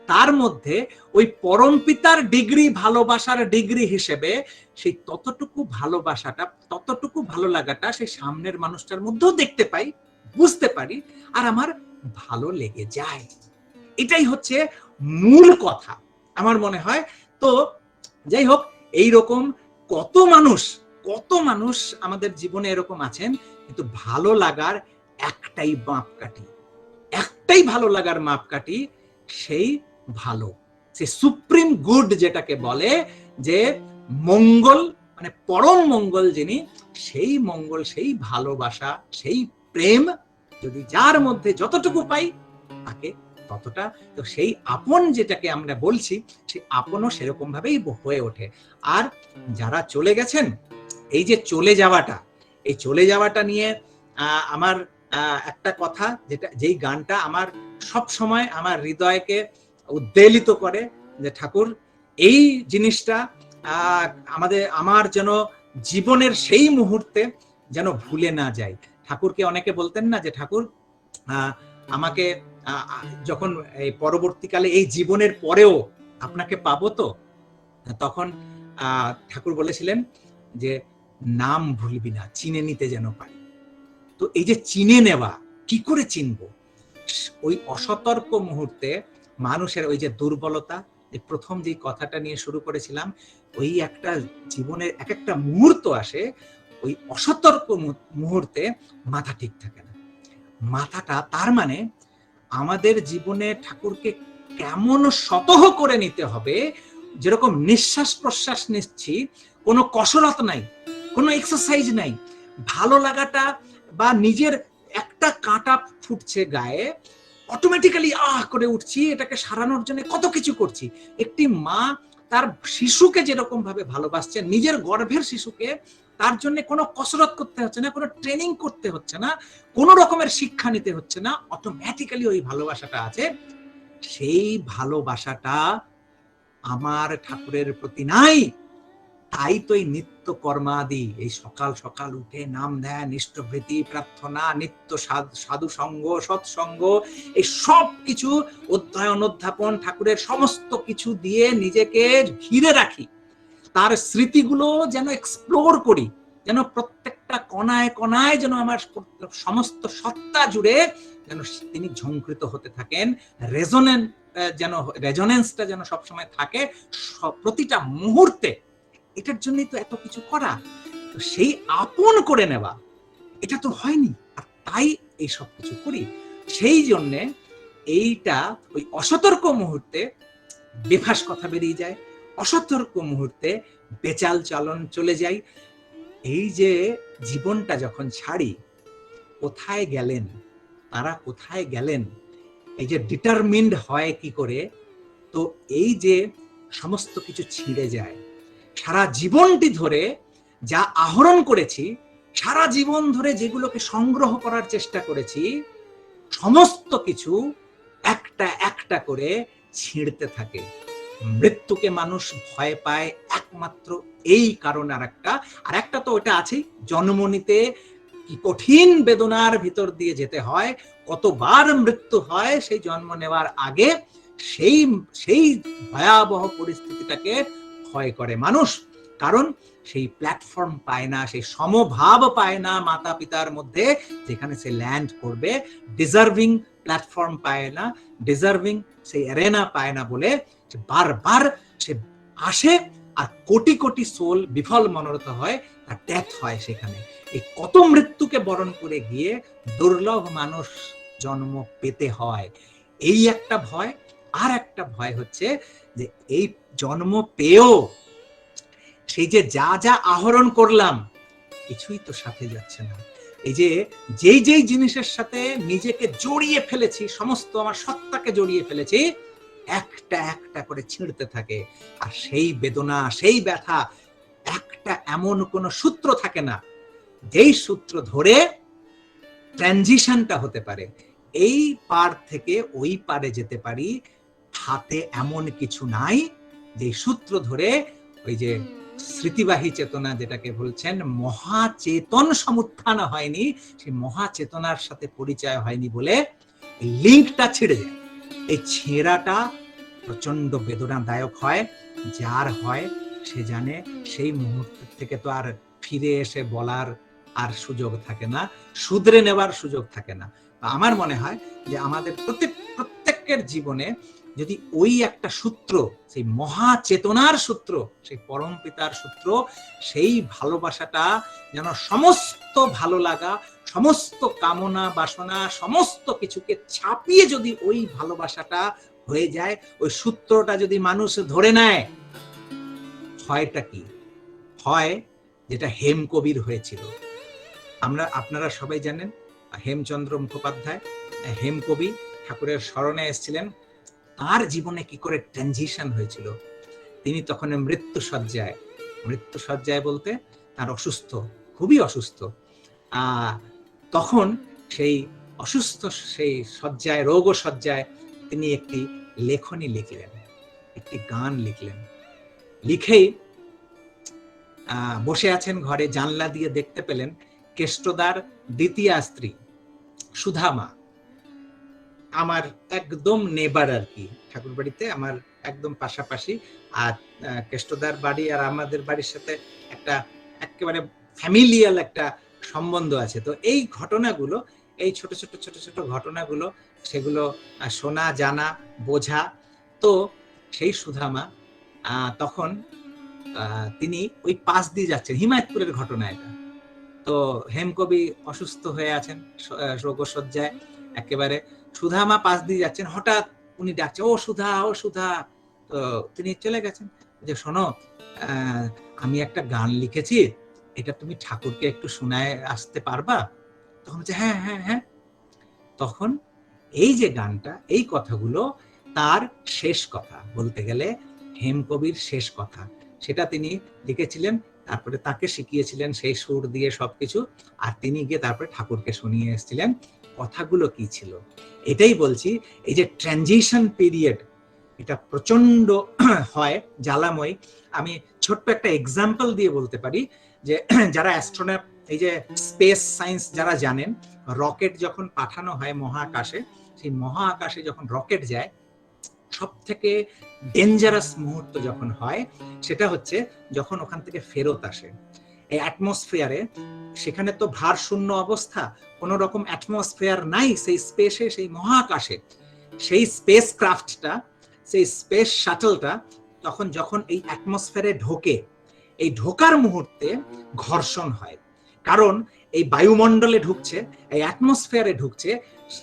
তার মধ্যে ওই পরম পিতার ডিগ্রি, ভালোবাসার ডিগ্রি হিসেবে সেই ততটুকু ভালোবাসাটা, ততটুকু ভালো লাগাটা সেই সামনের মানুষটার মধ্যেও দেখতে পাই, বুঝতে পারি, আর আমার ভালো লেগে যায়। এটাই হচ্ছে মূল কথা আমার মনে হয়। তো যাই হোক, এইরকম কত মানুষ আমাদের জীবনে এরকম আছেন, কিন্তু ভালো লাগার একটাই মাপকাঠি, একটাই ভালো লাগার মাপকাঠি, সেই ভালো, সে সুপ্রিম গুড যেটাকে বলে, যে মঙ্গল, মানে পরম মঙ্গল যিনি, সেই মঙ্গল, সেই ভালোবাসা, সেই প্রেম যদি যার মধ্যে যতটুকু পাই তাকে ততটা। তো সেই আপন যেটাকে আমরা বলছি, সেই আপনও সেরকম ভাবেই হয়ে ওঠে। আর যারা চলে গেছেন, এই যে চলে যাওয়াটা, এই চলে যাওয়াটা নিয়ে আমার একটা কথা, যেই গানটা আমার সব সময় আমার হৃদয়কে উদ্বেলিত করে, যে ঠাকুর এই জিনিসটা আমার যেন জীবনের সেই মুহূর্তে যেন ভুলে না যায়। ঠাকুরকে অনেকে বলতেন না যে ঠাকুর আমাকে যখন এই পরবর্তীকালে এই জীবনের পরেও আপনাকে পাবো, তো তখন ঠাকুর বলেছিলেন যে নাম ভুলবি না, চিনে নিতে যেন পারি। তো এই যে চিনে নেওয়া, কি করে চিনবো? ওই অসতর্ক মুহূর্তে মানুষের ওই যে দুর্বলতা, প্রথম যে কথাটা নিয়ে শুরু করেছিলাম, ওই একটা জীবনের এক একটা মুহূর্ত আসে, ওই অসতর্ক মুহূর্তে মাথা ঠিক থাকে না। মাথাটা, তার মানে আমাদের জীবনে ঠাকুরকে কেমন সতহ করে নিতে হবে, যেরকম নিঃশ্বাস প্রশ্বাস নিচ্ছি, কোনো কসরত নাই, কোনো এক্সারসাইজ নাই, ভালো লাগাটা বা নিজের একটা কাঁটা ফুটছে গায়ে, অটোমেটিক্যালি করে উঠছি, এটাকে সারানোর জন্য কত কিছু করছি। একটি মা তার শিশুকে যেরকম ভাবে ভালোবাসছে, নিজের গর্ভের শিশুকে, তার জন্য কোনো কসরত করতে হচ্ছে না, কোনো ট্রেনিং করতে হচ্ছে না, কোনো রকমের শিক্ষা নিতে হচ্ছে না, অটোমেটিক্যালি ওই ভালোবাসাটা আছে। সেই ভালোবাসাটা আমার ঠাকুরের প্রতি নাই। তাই তো এই নিত্য কর্মাদি, এই সকাল সকাল উঠে নাম ধ্যান, ইষ্টভৃতি, প্রার্থনা, নিত্য সাধু সঙ্গ, সৎসঙ্গ, এই সব কিছু অধ্যয়ন, অধ্যাপন, ঠাকুরের সমস্ত কিছু দিয়ে নিজেকে ঘিরে রাখি, তার স্মৃতিগুলো যেন এক্সপ্লোর করি, যেন প্রত্যেকটা কণায় কণায় যেন আমার সমস্ত সত্তা জুড়ে যেন তিনি ঝংকৃত হতে থাকেন, রেজোনেন্সটা যেন সবসময় থাকে প্রতিটা মুহূর্তে। এটার জন্যই তো এত কিছু করা। তো সেই আপন করে নেওয়া, এটা তো হয়নি, আর তাই এই সব কিছু করি। সেই জন্যে এইটা ওই অসতর্ক মুহূর্তে বেফাস কথা বেরিয়ে যায়, অসতর্ক মুহূর্তে বেচাল চলন চলে যায়। এই যে জীবনটা যখন ছাড়ি, কোথায় গেলেন তারা, কোথায় গেলেন, এই যে ডিটারমিন্ড হয় কি করে, তো এই যে সমস্ত কিছু ছিঁড়ে যায়, সারা জীবনটি ধরে যা আহরণ করেছি, সারা জীবন ধরে যেগুলোকে সংগ্রহ করার চেষ্টা করেছি, সমস্ত কিছু একটা একটা করে ছিঁড়তে থাকে, মৃত্যুকে মানুষ ভয় পায় একমাত্র এই কারণ। আর একটা তো ওটা আছেই, জন্ম নিতে কি কঠিন বেদনার ভিতর দিয়ে যেতে হয়, কতবার মৃত্যু হয় সেই জন্ম নেওয়ার আগে, সেই সেই ভয়াবহ পরিস্থিতিটাকে ভয় করে মানুষ। কারণ সেই প্ল্যাটফর্ম পায় না, সেই সমভাব পায় না মাতা পিতার মধ্যে যেখানে সে ল্যান্ড করবে। ডিজার্ভিং প্ল্যাটফর্ম পায় না, ডিজার্ভিং সেই অ্যারেনা পায় না বলে বারবার সে আসে, আর কোটি কোটি সোল বিফল মনোরথ হয়, তার ডেথ হয় সেখানে। এই কত মৃত্যুকে বরণ করে গিয়ে দুর্লভ মানুষ জন্ম পেতে হয়, এই একটা ভয়। আর একটা ভয় হচ্ছে যে এই জন্ম পেয়েও সেই যে যা যা আহরণ করলাম কিছুই তো সাথে যাচ্ছে না। এই যে যেই যেই জিনিসের সাথে নিজেকে জড়িয়ে ফেলেছি, সমস্ত আমার সত্তাকে জড়িয়ে ফেলেছি, একটা একটা করে ছিঁড়তে থাকে। আর সেই বেদনা, সেই ব্যথা, একটা এমন কোন সূত্র থাকে না যেই সূত্র ধরে ট্রানজিশনটা হতে পারে, এই পার থেকে ওই পারে যেতে পারি। হাতে এমন কিছু নাই যে সূত্র ধরে ওই যে স্মৃতিবাহী চেতনা যেটাকে বলছেন, মহাচেতন সমুত্থান হয়নি, সেই মহাচেতনার সাথে পরিচয় হয়নি বলে লিঙ্কটা ছিঁড়ে যায়। এই ছেঁড়াটা প্রচন্ড বেদনাদায়ক হয়। যার হয় সে জানে সেই মুহূর্ত থেকে তো আর ফিরে এসে বলার আর সুযোগ থাকে না, শুধরে নেওয়ার সুযোগ থাকে না। আমার মনে হয় যে আমাদের প্রত্যেকের জীবনে যদি ওই একটা সূত্র, সেই মহাচেতনার সূত্র, সেই পরম পিতার সূত্র, সেই ভালোবাসাটা যেন সমস্ত ভালো লাগা, সমস্ত কামনা বাসনা, সমস্ত কিছুকে ছাপিয়ে যদি ওই ভালোবাসাটা হয়ে যায়, ওই সূত্রটা যদি মানুষ ধরে নেয়, হয়টা কি হয় যেটা হেমকবির হয়েছিল। আপনারা সবাই জানেন হেমচন্দ্র মুখোপাধ্যায়, হেমকবি, ঠাকুরের স্মরণে এসেছিলেন। তার জীবনে কি করে ট্রানজিশন হয়েছিল। তিনি তখন মৃত্যুসজ্জায় বলতে তার অসুস্থ, খুবই অসুস্থ। তখন সেই অসুস্থ সেই শয্যায়, রোগ শয্যায় তিনি একটি লেখনী লিখলেন, একটি গান লিখলেন। লিখেই বসে আছেন ঘরে, জানলা দিয়ে দেখতে পেলেন কেষ্টদার দ্বিতীয় স্ত্রী সুধামা, আমার একদম নেবার আর কি, ঠাকুর বাড়িতে আমার একদম পাশাপাশি। আর কেষ্টদার বাড়ি আর আমাদের বাড়ির সাথে একটা একেবারে ফ্যামিলিয়াল একটা সম্বন্ধ আছে। তো এই ঘটনাগুলো, এই ছোট ছোট ছোট ছোট ঘটনাগুলো, সেগুলো শোনা, জানা, বোঝা। তো সেই সুধামা তখন তিনি ওই পাশ দিয়ে যাচ্ছেন, হিমায়তপুরের ঘটনা এটা। তো হেমকবি অসুস্থ হয়ে আছেন রোগশয্যায় একেবারে, সুধামা পাশ দিয়ে যাচ্ছেন, হঠাৎ উনি ডাকছেন, ও সুধা, ও সুধা। তো তিনি চলে গেছেন, যে শোনো, আমি একটা গান লিখেছি, এটা তুমি ঠাকুরকে একটু শোনায় আসতে পারবা? তখন বলছে হ্যাঁ হ্যাঁ হ্যাঁ। তখন এই যে গানটা, এই কথাগুলো তার শেষ কথা, বলতে গেলে হেমকবির শেষ কথা, সেটা তিনি লিখেছিলেন। তারপরে তাকে শিখিয়েছিলেন সেই সুর দিয়ে সবকিছু, আর তিনি গিয়ে তারপরে ঠাকুরকে শুনিয়ে এসেছিলেন। কথাগুলো কি ছিল এটাই বলছি। এই যে ট্রানজিশন পিরিয়ড, এটা প্রচন্ড হয়, জ্বালাময়। আমি ছোট্ট একটা এক্সাম্পল দিয়ে বলতে পারি যে যারা অ্যাস্ট্রোনট, এই যে স্পেস সায়েন্স যারা জানেন, রকেট যখন পাঠানো হয় মহাকাশে, সেই মহাকাশে যখন রকেট যায়, সব থেকে ডেঞ্জারাস মুহূর্ত যখন হয় সেটা হচ্ছে যখন ওখান থেকে ফেরত আসে। এই অ্যাটমসফিয়ারে, সেখানে তো ভার শূন্য অবস্থা, কোনো রকম অ্যাটমসফিয়ার নাই সেই স্পেসে, সেই মহাকাশে। সেই স্পেস ক্রাফটটা, সেই স্পেস শাটলটা তখন যখন এই অ্যাটমসফিয়ারে ঢোকে, এই ঢোকার মুহূর্তে ঘর্ষণ হয়। কারণ এই বায়ুমণ্ডলে ঢুকছে, এই অ্যাটমসফিয়ারে ঢুকছে,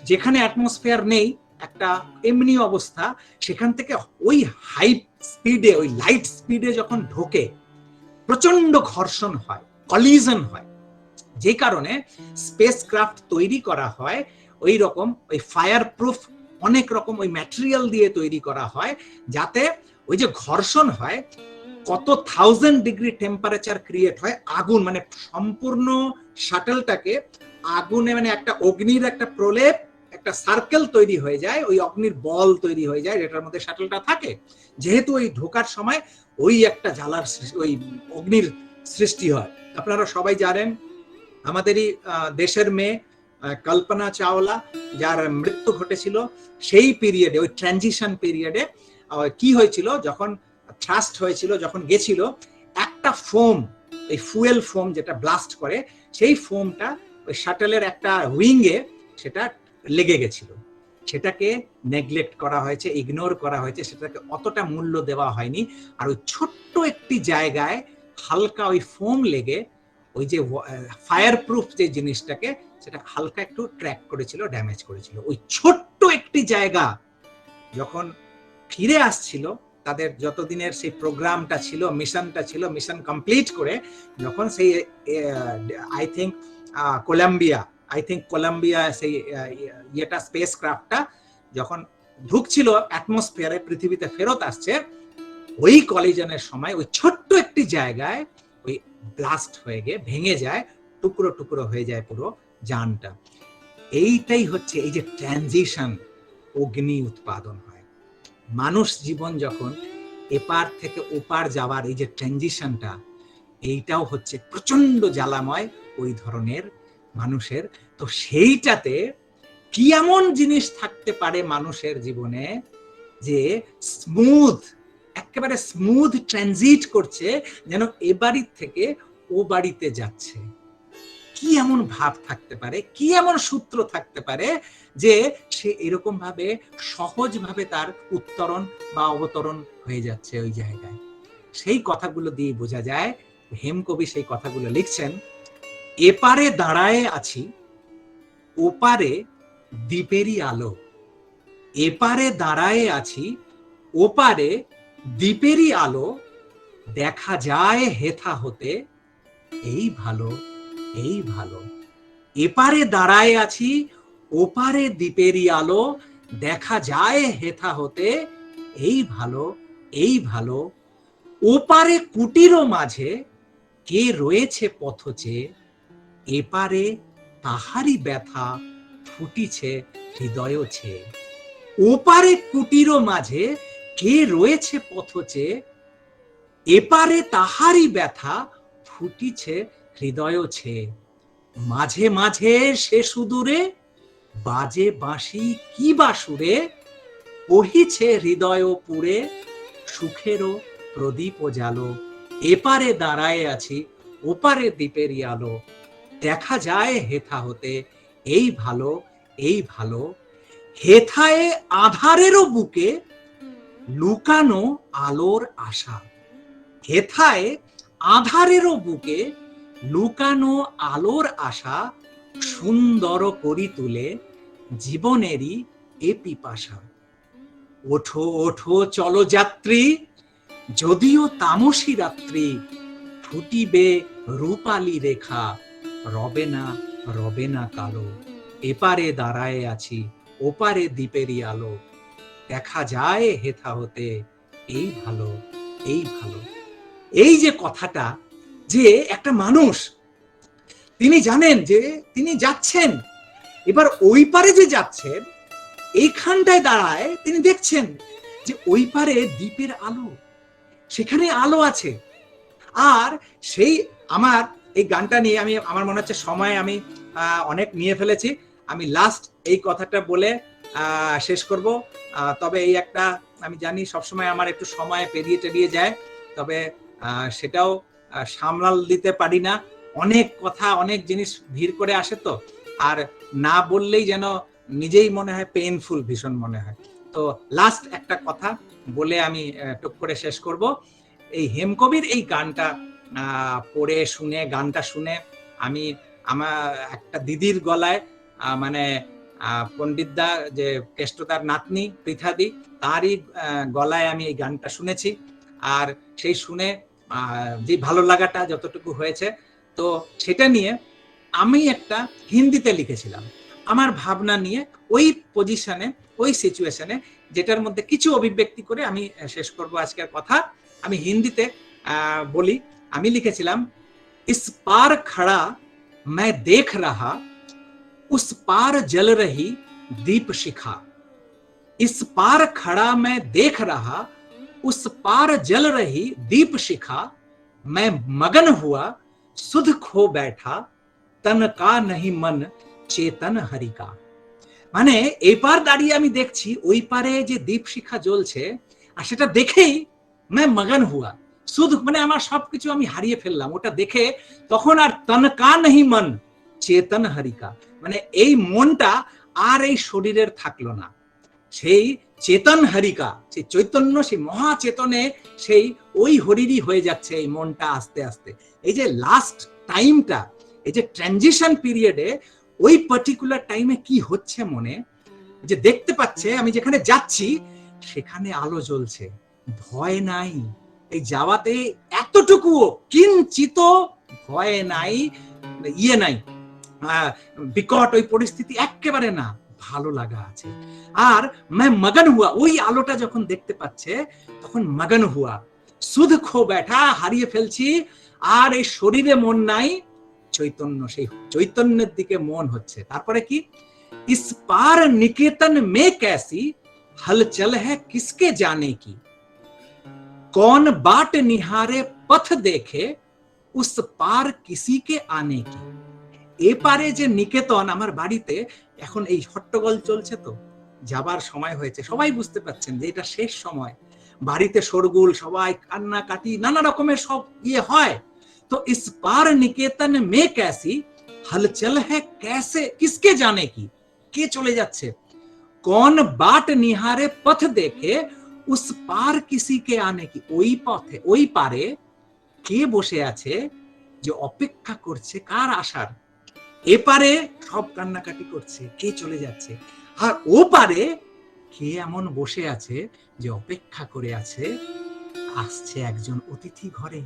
যেখানে অ্যাটমসফিয়ার নেই, একটা এমনি অবস্থা, সেখান থেকে ওই হাই স্পিডে, ওই লাইট স্পিডে যখন ঢোকে, প্রচন্ড ঘর্ষণ হয়, কলিশন হয়। যে কারণে স্পেস ক্রাফট তৈরি করা হয় ওই রকম, ওই ফায়ার প্রুফ অনেক রকম ওই ম্যাটেরিয়াল দিয়ে তৈরি করা হয়, যাতে ওই যে ঘর্ষণ হয়, কত 1000 ডিগ্রি টেম্পারেচার ক্রিয়েট হয়, আগুন, মানে সম্পূর্ণ শাটলটাকে আগুনে, মানে একটা অগ্নির একটা প্রলেপ একটা সার্কেল তৈরি হয়ে যায়, ওই অগ্নির বল তৈরি হয়ে যায় যেটার মধ্যে শাটলটা থাকে। যেহেতু ওই ঢোকার সময় ওই একটা জ্বালার ওই অগ্নির সৃষ্টি হয়। আপনারা সবাই জানেন আমাদেরই দেশের মেয়ে কল্পনা চাওলা, যার মৃত্যু ঘটেছিল সেই পিরিয়ডে, ওই ট্রানজিশন পিরিয়ডে কি হয়েছিল, যখন থ্রাস্ট হয়েছিল, যখন গেছিল, একটা ফোম, এই ফুয়েল ফোম যেটা ব্লাস্ট করে, সেই ফোমটা ওই শাটলের একটা উইংয়ে সেটা লেগে গেছিল। সেটাকে নেগলেক্ট করা হয়েছে, ইগনোর করা হয়েছে, সেটাকে অতটা মূল্য দেওয়া হয়নি। আর ওই ছোট্ট একটি জায়গায় হালকা ওই ফোম লেগে ওই যে ফায়ার প্রুফ যে জিনিসটাকে, সেটা হালকা একটু ট্র্যাক করেছিল, ড্যামেজ করেছিল। ওই ছোট্ট একটি জায়গা যখন ফিরে আসছিল, তাদের যতদিনের সেই প্রোগ্রামটা ছিল, মিশনটা ছিল, মিশন কমপ্লিট করে যখন সেই আই থিঙ্ক কলম্বিয়া সেই ইয়েটা স্পেস ক্রাফটটা যখন ঢুকছিল অ্যাটমসফিয়ারে, পৃথিবীতে ফেরত আসছে, ওই কলিশনের সময় ওই ছোট্ট একটি জায়গায় ওই ব্লাস্ট হয়ে গিয়ে ভেঙে যায়, টুকরো টুকরো হয়ে যায় পুরো যানটা। এইটাই হচ্ছে এই যে ট্রানজিশন, অগ্নি উৎপাদন হয়। মানুষ জীবন যখন এপার থেকে ওপার যাওয়ার এই যে ট্রানজিশনটা, এইটাও হচ্ছে প্রচন্ড জ্বালাময় ওই ধরনের মানুষের। তো সেইটাতে কি এমন জিনিস থাকতে পারে মানুষের জীবনে যে স্মুথ, একেবারে স্মুথ ট্রানজিট করছে, যেন এ বাড়ি থেকে ও বাড়িতে যাচ্ছে। কি এমন ভাব থাকতে পারে, কি এমন সূত্র থাকতে পারে যে সে এরকম ভাবে সহজভাবে তার উত্তরণ বা অবতরণ হয়ে যাচ্ছে ওই জায়গায়। সেই কথাগুলো দিয়ে বোঝা যায়। হেমকবি সেই কথাগুলো লিখছেন, এপারে দাঁড়ায়ে আছি, ওপারে দ্বীপেরই আলো। এপারে দাঁড়ায়ে আছি, ওপারে দ্বীপেরই আলো, দেখা যায় হেথা হতে, এই ভালো, এই ভালো। এপারে দাঁড়ায় আছি, ওপারে দ্বীপেরই আলো, দেখা যায় হেথা হতে, এই ভালো, এই ভালো। ওপারে কুটিরও মাঝে কে রয়েছে পথচে, এপারে তাহারি ব্যথা ফুটিছে হৃদয় ছে। ওপারে কুটিরও মাঝে কে রয়েছে পথচে, এপারে তাহারি ব্যথা ফুটিছে হৃদয় ছে। মাঝে মাঝে সে সুদূরে বাজে বাঁশি কি বাসুরে, বহিছে হৃদয় পুরে সুখেরও প্রদীপ জালো। এপারে দাঁড়ায় আছি, ওপারে দ্বীপেরই আলো, দেখা যায় হেথা হতে, এই ভালো, এই ভালো। হেথায় আধারেরও বুকে লুকানো আলোর আশা। হেথায় আধারেরও বুকে লুকানো আলোর আশা, সুন্দর করি তুলে জীবনেরই এ পিপাসা। ওঠো ওঠো চলো যাত্রী, যদিও তামসী রাত্রি, ফুটিবে রূপালী রেখা, রবে না, রবে না কালো। এপারে দাঁড়ায় আছি, ওপারে দ্বীপেরই আলো, দেখা যায় হেথা হতে, এই ভালো, এই ভালো। এই যে কথাটা, যে একটা মানুষ তিনি জানেন যে তিনি যাচ্ছেন, এবার ওই পারে যে যাচ্ছেন, এইখানটায় দাঁড়ায় তিনি দেখছেন যে ওই পারে দ্বীপের আলো, সেখানে আলো আছে। আর সেই আমার এই গানটা নিয়ে আমি, আমার মনে হচ্ছে সময় আমি অনেক নিয়ে ফেলেছি, আমি লাস্ট এই কথাটা বলে শেষ করব। তবে এই একটা, আমি জানি সবসময় আমার একটু সময় পেরিয়ে টেরিয়ে যায়, তবে সেটাও সামলাল দিতে পারি না। অনেক কথা, অনেক জিনিস ভিড় করে আসে, তো আর না বললেই যেন নিজেই মনে হয় পেইনফুল, ভীষণ মনে হয়। তো লাস্ট একটা কথা বলে আমি টুক করে শেষ করব। এই হেমকবির এই গানটা পড়ে শুনে, গানটা শুনে আমি আমার একটা দিদির গলায়, মানে পণ্ডিতদা যে কেষ্টদার নাতনি পৃথাদি, তারই গলায় আমি এই গানটা শুনেছি। আর সেই শুনে যে ভালো লাগাটা যতটুকু হয়েছে, তো সেটা নিয়ে আমি একটা হিন্দিতে লিখেছিলাম আমার ভাবনা নিয়ে, ওই পজিশনে, ওই সিচুয়েশনে, যেটার মধ্যে কিছু অভিব্যক্তি করে আমি শেষ করব আজকের কথা। আমি হিন্দিতে বলি, আমি লিখেছিলাম, इस पार खड़ा मैं देख रहा, उस पार जल रही दीप शिखा, इस पार खड़ा मैं देख रहा, उस पार जल रही दीप शिखा, मैं मगन हुआ सुध खो बैठा, तन का नहीं मन चेतन हरि का। মানে এপার দাঁড়িয়ে আমি দেখছি ওই পারে যে দীপ শিখা জ্বলছে, আর সেটা দেখেই मैं मगन हुआ, শুধু মানে আমার সবকিছু আমি হারিয়ে ফেললাম ওটা দেখে। তখন আর তনকা নেই মন চেতন হরিকা, মানে এই মনটা আর এই শরীরের থাকলো না, সেই চেতন হরিকা, সেই চৈতন্য, সেই মহাচেতনে সেই ওই হরিরই হয়ে যাচ্ছে এই মনটা আস্তে আস্তে। এই যে লাস্ট টাইমটা, এই যে ট্রানজিশন পিরিয়ডে ওই পার্টিকুলার টাইমে কি হচ্ছে মনে, যে দেখতে পাচ্ছে আমি যেখানে যাচ্ছি সেখানে আলো জ্বলছে, ভয় নাই, এই যাওয়াতে এতটুকুও কিঞ্চিত ভয় নাই, ইয়ে নাই, বিকট ওই পরিস্থিতি একেবারে না, ভালো লাগা আছে। আর मैं मगन हुआ, ওই আলোটা যখন দেখতে পাচ্ছে তখন মগন হুয়া, সুধ খো बैठा, হারিয়ে ফেলছি, আর এই শরীরে মন নাই, চৈতন্য, সেই চৈতন্যের দিকে মন হচ্ছে। তারপরে কি, इस पार निकेतन में कैसी हलचल है किसके जाने की, कौन बाट निहारे पथ देखे उस पार किसी के आने की। এপারে যে নিকেতন, আমার বাড়িতে এখন এই হট্টগোল চলছে, তো যাবার সময় হয়েছে, সবাই বুঝতে পারছেন যে এটা শেষ সময়, বাড়িতে শোরগোল, সবাই কান্নাকাটি, নানা রকমের সব ইয়ে হয়। तो इस पार निकेतन में कैसी हलचल है कैसे किसके जाने की, কে চলে যাচ্ছে, कौन बाट निहारे पथ देखे उस पार किसी के आने की, ওই পথে ওই পারে কে বসে আছে যে অপেক্ষা করছে কার আসার। এপারে সব কান্নাকাটি করছে, কে চলে যাচ্ছে, আর ও পারে কে এমন বসে আছে যে অপেক্ষা করে আছে, আসছে একজন অতিথি ঘরে,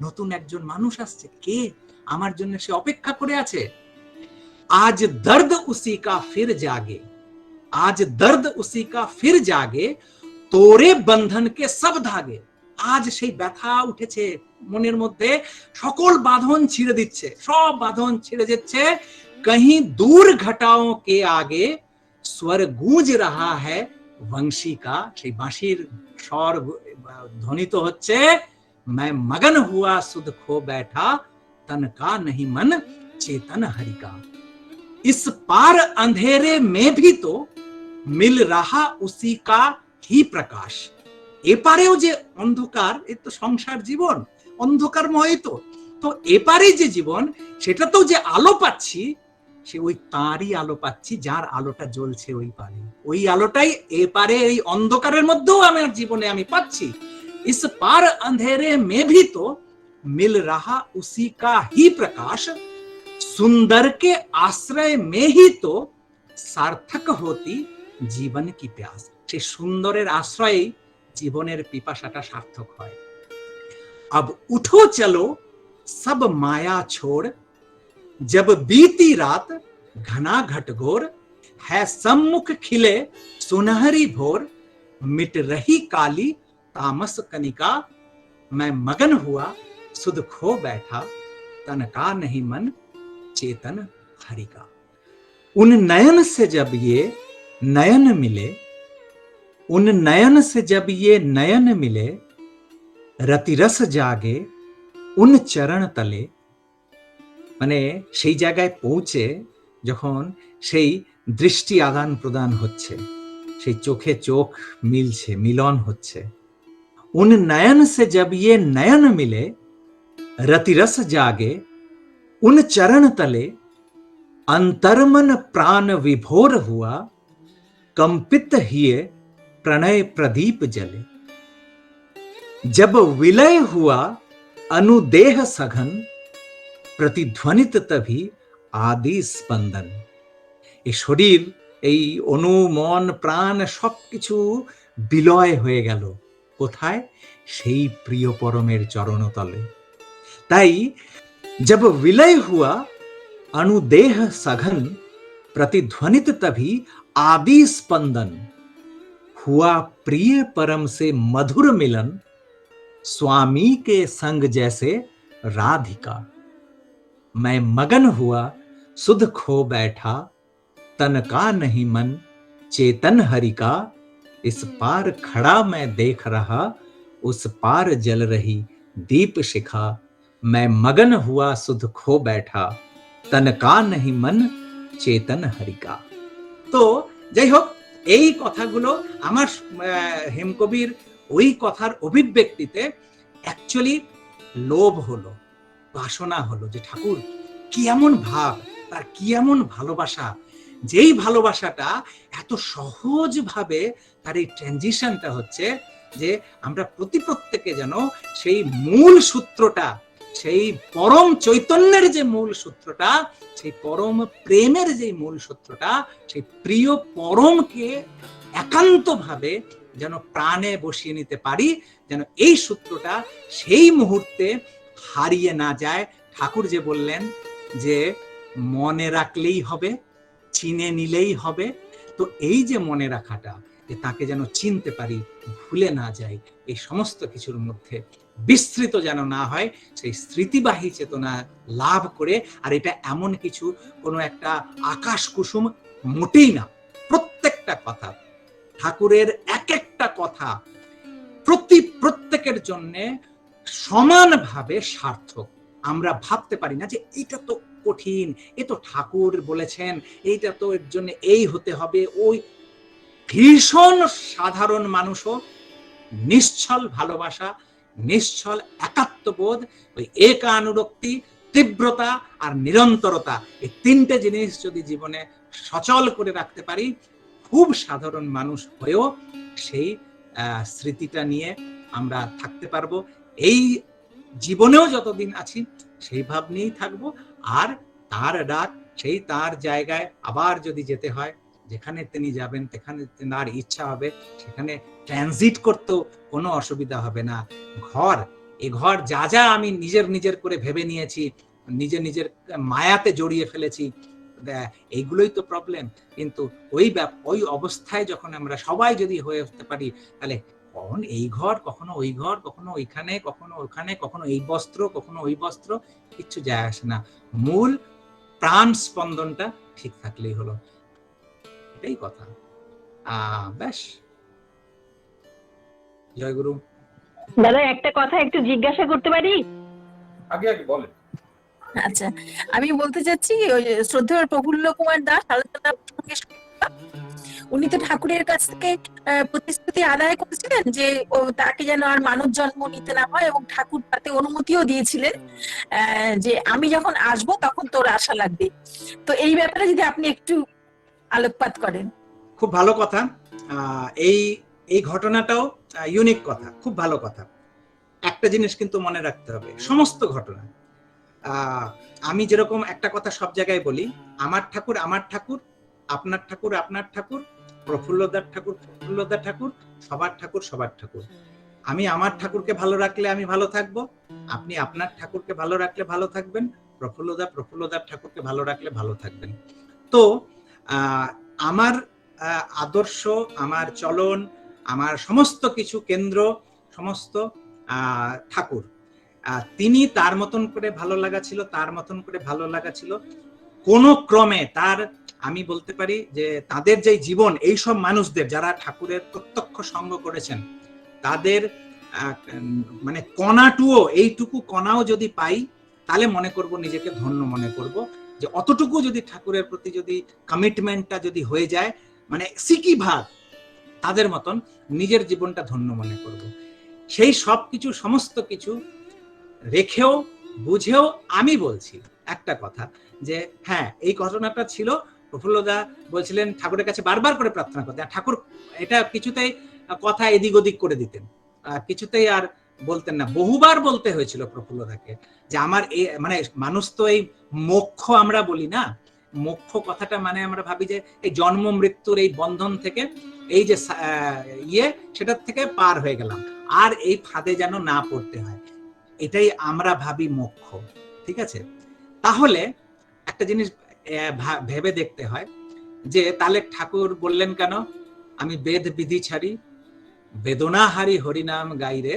নতুন একজন মানুষ আসছে, কে আমার জন্য সে অপেক্ষা করে আছে। আজ দর্দ উসি কা ফির জাগে, আজ দর্দ উসি কা ফির জাগে, তোরে বন্ধন কে সব ধাগে। আজ সেই ব্যথা উঠেছে মনের মধ্যে, সকল বাঁধন ছিঁড়ে দিচ্ছে, সব বাঁধন ছিঁড়ে যাচ্ছে। कहीं दूर घटाओं के आगे स्वर गूंज रहा है वंशी का, সেই বাঁশির স্বর ধ্বনিত হচ্ছে, मैं मगन हुआ सुध खो बैठा, तन का नहीं मन चेतन हरि का। इस पार अंधेरे में भी तो मिल रहा उसी का ही प्रकाश। এপারেও যে অন্ধকার, এই তো সংসার জীবন অন্ধকারময়, তো এপারে যে জীবন সেটাতেও যে আলো পাচ্ছি, সে ওই তাঁরই আলো পাচ্ছি, যার আলোটা জ্বলছে ওই পারে, ওই আলোটাই এপারে এই অন্ধকারের মধ্যেও আমার জীবনে আমি পাচ্ছি। इस पार अंधेरे में भी तो मिल रहा उसी का ही प्रकाश, सुंदर के आश्रय में ही तो सार्थक होती जीवन की प्यास। সেই সুন্দরের আশ্রয়ে জীবনের পিপাসাটা সার্থক হয়। अब उठो चलो सब माया छोड़, जब बीती रात घना घटघोर, है सम्मुख खिले सुनहरी भोर, मिट रही काली तामस कनिका, मैं मगन हुआ सुध खो बैठा, तन का नहीं मन चेतन हरि का। उन नयन से जब ये नयन मिले, उन नयन से जब ये नयन मिले, रतिरस जागे उन चरण तले। মানে সেই জায়গায় পৌঁছে যখন সেই দৃষ্টি আদান প্রদান হচ্ছে, সেই চোখে চোখ মিলছে, মিলন হচ্ছে। उन नयन से जब ये नयन मिले, रतिरस जागे उन चरण तले, अंतर्मन प्राण विभोर हुआ, कंपित हिए प्रणय प्रदीप जले। जब विलय हुआ अनुदेह सघन, प्रतिध्वनित तभी आदि स्पंदन। এই শরীর, এই অনু, মন, প্রাণ সবকিছু বিলয় হয়ে গেল কোথায়, সেই প্রিয় পরমের চরণতলে। তাই जब विलय हुआ अनुदेह सघन, प्रतिध्वनित तभी आदि स्पंदन, हुआ प्रिय परम से मधुर मिलन, स्वामी के संग जैसे राधिका। मैं मगन हुआ सुध खो बैठा, तन का नहीं मन चेतन हरि का, इस पार खड़ा मैं देख रहा, उस पार जल रही दीप शिखा, मैं मगन हुआ सुध खो बैठा, तन का नहीं मन চেতন হরিকা। তো যাই হোক, এই কথাগুলো আমার হেমকবির ওই কথার অভিব্যক্তিতে অ্যাকচুয়ালি লোভ হলো, বাসনা হলো, যে ঠাকুর কি এমন ভাব, তার কি এমন ভালোবাসা, যেই ভালোবাসাটা এত সহজ ভাবে তার এই ট্রানজিশনটা হচ্ছে, যে আমরা প্রত্যেকে যেন সেই মূল সূত্রটা, সেই পরম চৈতন্যের যে মূল সূত্রটা, সেই পরম প্রেমের যে মূল সূত্রটা, সেই প্রিয় পরমকে একান্ত ভাবে যেন প্রাণে বসিয়ে নিতে পারি, যেন এই সূত্রটা সেই মুহূর্তে হারিয়ে না যায়। ঠাকুর যে বললেন যে মনে রাখলেই হবে, চিনে নিলেই হবে। তো এই যে মনে রাখাটা, যে তাকে যেন চিনতে পারি, ভুলে না যাই, এই সমস্ত কিছুর মধ্যে বিস্তৃত যেন না হয়, সেই স্মৃতিবাহী চেতনা লাভ করে। আর এটা এমন কিছু কোনো একটা আকাশ কুসুম মোটেই না। প্রত্যেকটা কথা, ঠাকুরের এক একটা কথা প্রত্যেকের জন্য সমানভাবে সার্থক। আমরা ভাবতে পারি না যে এটা তো কঠিন, এ তো ঠাকুর বলেছেন, এইটা তো এর জন্য এই হতে হবে, ওই। ভীষণ সাধারণ মানুষও নিশ্চল ভালোবাসা, নিশ্চল একাত্মবোধ, ওই একানুরক্তি, তীব্রতা আর নিরন্তরতা, এই তিনটে জিনিস যদি জীবনে সচল করে রাখতে পারি, খুব সাধারণ মানুষ হয়েও সেই স্মৃতিটা নিয়ে আমরা থাকতে পারবো। এই জীবনেও যতদিন আছি সেই ভাব নিয়েই থাকবো। আর তার ডাক, সেই তার জায়গায় আবার যদি যেতে হয়, যেখানে তিনি যাবেন, সেখানে তার ইচ্ছা হবে, সেখানে ট্রানজিট করতেও কোনো অসুবিধা হবে না। ঘর, এই ঘর যা যা আমি নিজের করে ভেবে নিয়েছি, নিজের মায়াতে জড়িয়ে ফেলেছি, এইগুলোই তো প্রবলেম। কিন্তু ওই অবস্থায় যখন আমরা সবাই যদি হয়ে উঠতে পারি, তাহলে কখন এই ঘর, কখনো ওই ঘর, কখনো ওইখানে, কখনো ওখানে, কখনো এই বস্ত্র, কখনো ওই বস্ত্র, কিচ্ছু যায় আসে না। মূল প্রাণ স্পন্দনটা ঠিক থাকলেই হলো, এটাই কথা। বেশ, জয় গুরু। দাদা একটা কথা একটু জিজ্ঞাসা করতে পারি? আগে বলেন। আচ্ছা, আমি বলতে চাচ্ছি, ওই শ্রদ্ধেয় প্রফুল্ল কুমার দাস আলোচনা, উনি তো ঠাকুরের কাছ থেকে প্রতিশ্রুতি আদায় করেছিলেন যে তাকে যেন আর মানব জন্ম নিতে না হয়, এবং ঠাকুর তাতে অনুমতিও দিয়েছিলেন যে আমি যখন আসবো তখন তোর আশা লাগবে। তো এই ব্যাপারে যদি আপনি একটু আলোকপাত করেন। খুব ভালো কথা। এই ঘটনাটাও ইউনিক কথা, খুব ভালো কথা। একটা জিনিস কিন্তু মনে রাখতে হবে, সমস্ত ঘটনা, আমি যেরকম একটা কথা সব জায়গায় বলি, আমার ঠাকুর আমার ঠাকুর, আপনার ঠাকুর আপনার ঠাকুর, প্রফুল্লদার ঠাকুর প্রফুল্লদার ঠাকুর, সবার ঠাকুর সবার ঠাকুর। আমি আমার ঠাকুরকে ভালো রাখলে আমি ভালো থাকবো, আপনি আপনার ঠাকুরকে ভালো রাখলে ভালো থাকবেন, প্রফুল্লদার ঠাকুরকে ভালো রাখলে ভালো থাকবেন। তো আমার আদর্শ, আমার চলন, আমার সমস্ত কিছু কেন্দ্র, সমস্ত ঠাকুর, তিনি তার মতন করে ভালো লাগা ছিল, তার মতন করে ভালো লাগা ছিল। কোন ক্রমে তার, আমি বলতে পারি যে তাদের যে জীবন, এই সব মানুষদের যারা ঠাকুরের প্রত্যক্ষ সঙ্গ করেছেন, তাদের মানে কণাটুও, এইটুকু কণাও যদি পাই, তাহলে মনে করব, নিজেকে ধন্য মনে করব, যে অতটুকু যদি ঠাকুরের প্রতি যদি কমিটমেন্টটা যদি হয়ে যায়, মানে সিকি ভাগ, তাদের মতন নিজের জীবনটা ধন্য মনে করব। সেই সব কিছু, সমস্ত কিছু রেখেও বুঝেও আমি বলছি একটা কথা, যে হ্যাঁ, এই ঘটনাটা ছিল, প্রফুল্লদা বলছিলেন ঠাকুরের কাছে বারবার করে প্রার্থনা করতে, ঠাকুর এটা কিছুতেই কথা এদিক ওদিক করে দিতেন, কিছুতেই আর বলতেন না। বহুবার বলতে হয়েছিল প্রফুল্লদাকে যে আমার মানে মানুষ তো এই মোক্ষ আমরা বলি না, মোক্ষ কথাটা মানে আমরা ভাবি যে এই জন্ম মৃত্যুর এই বন্ধন থেকে, এই যে সেটার থেকে পার হয়ে গেলাম, আর এই ফাঁদে যেন না পড়তে হয়, এটাই আমরা ভাবি মোক্ষ। ঠিক আছে, তাহলে একটা জিনিস ভেবে দেখতে হয় যে তাহলে ঠাকুর বললেন কেন আমি বেদ বিধি ছাড়ি, বেদনা হারি হরিনাম গাইরে,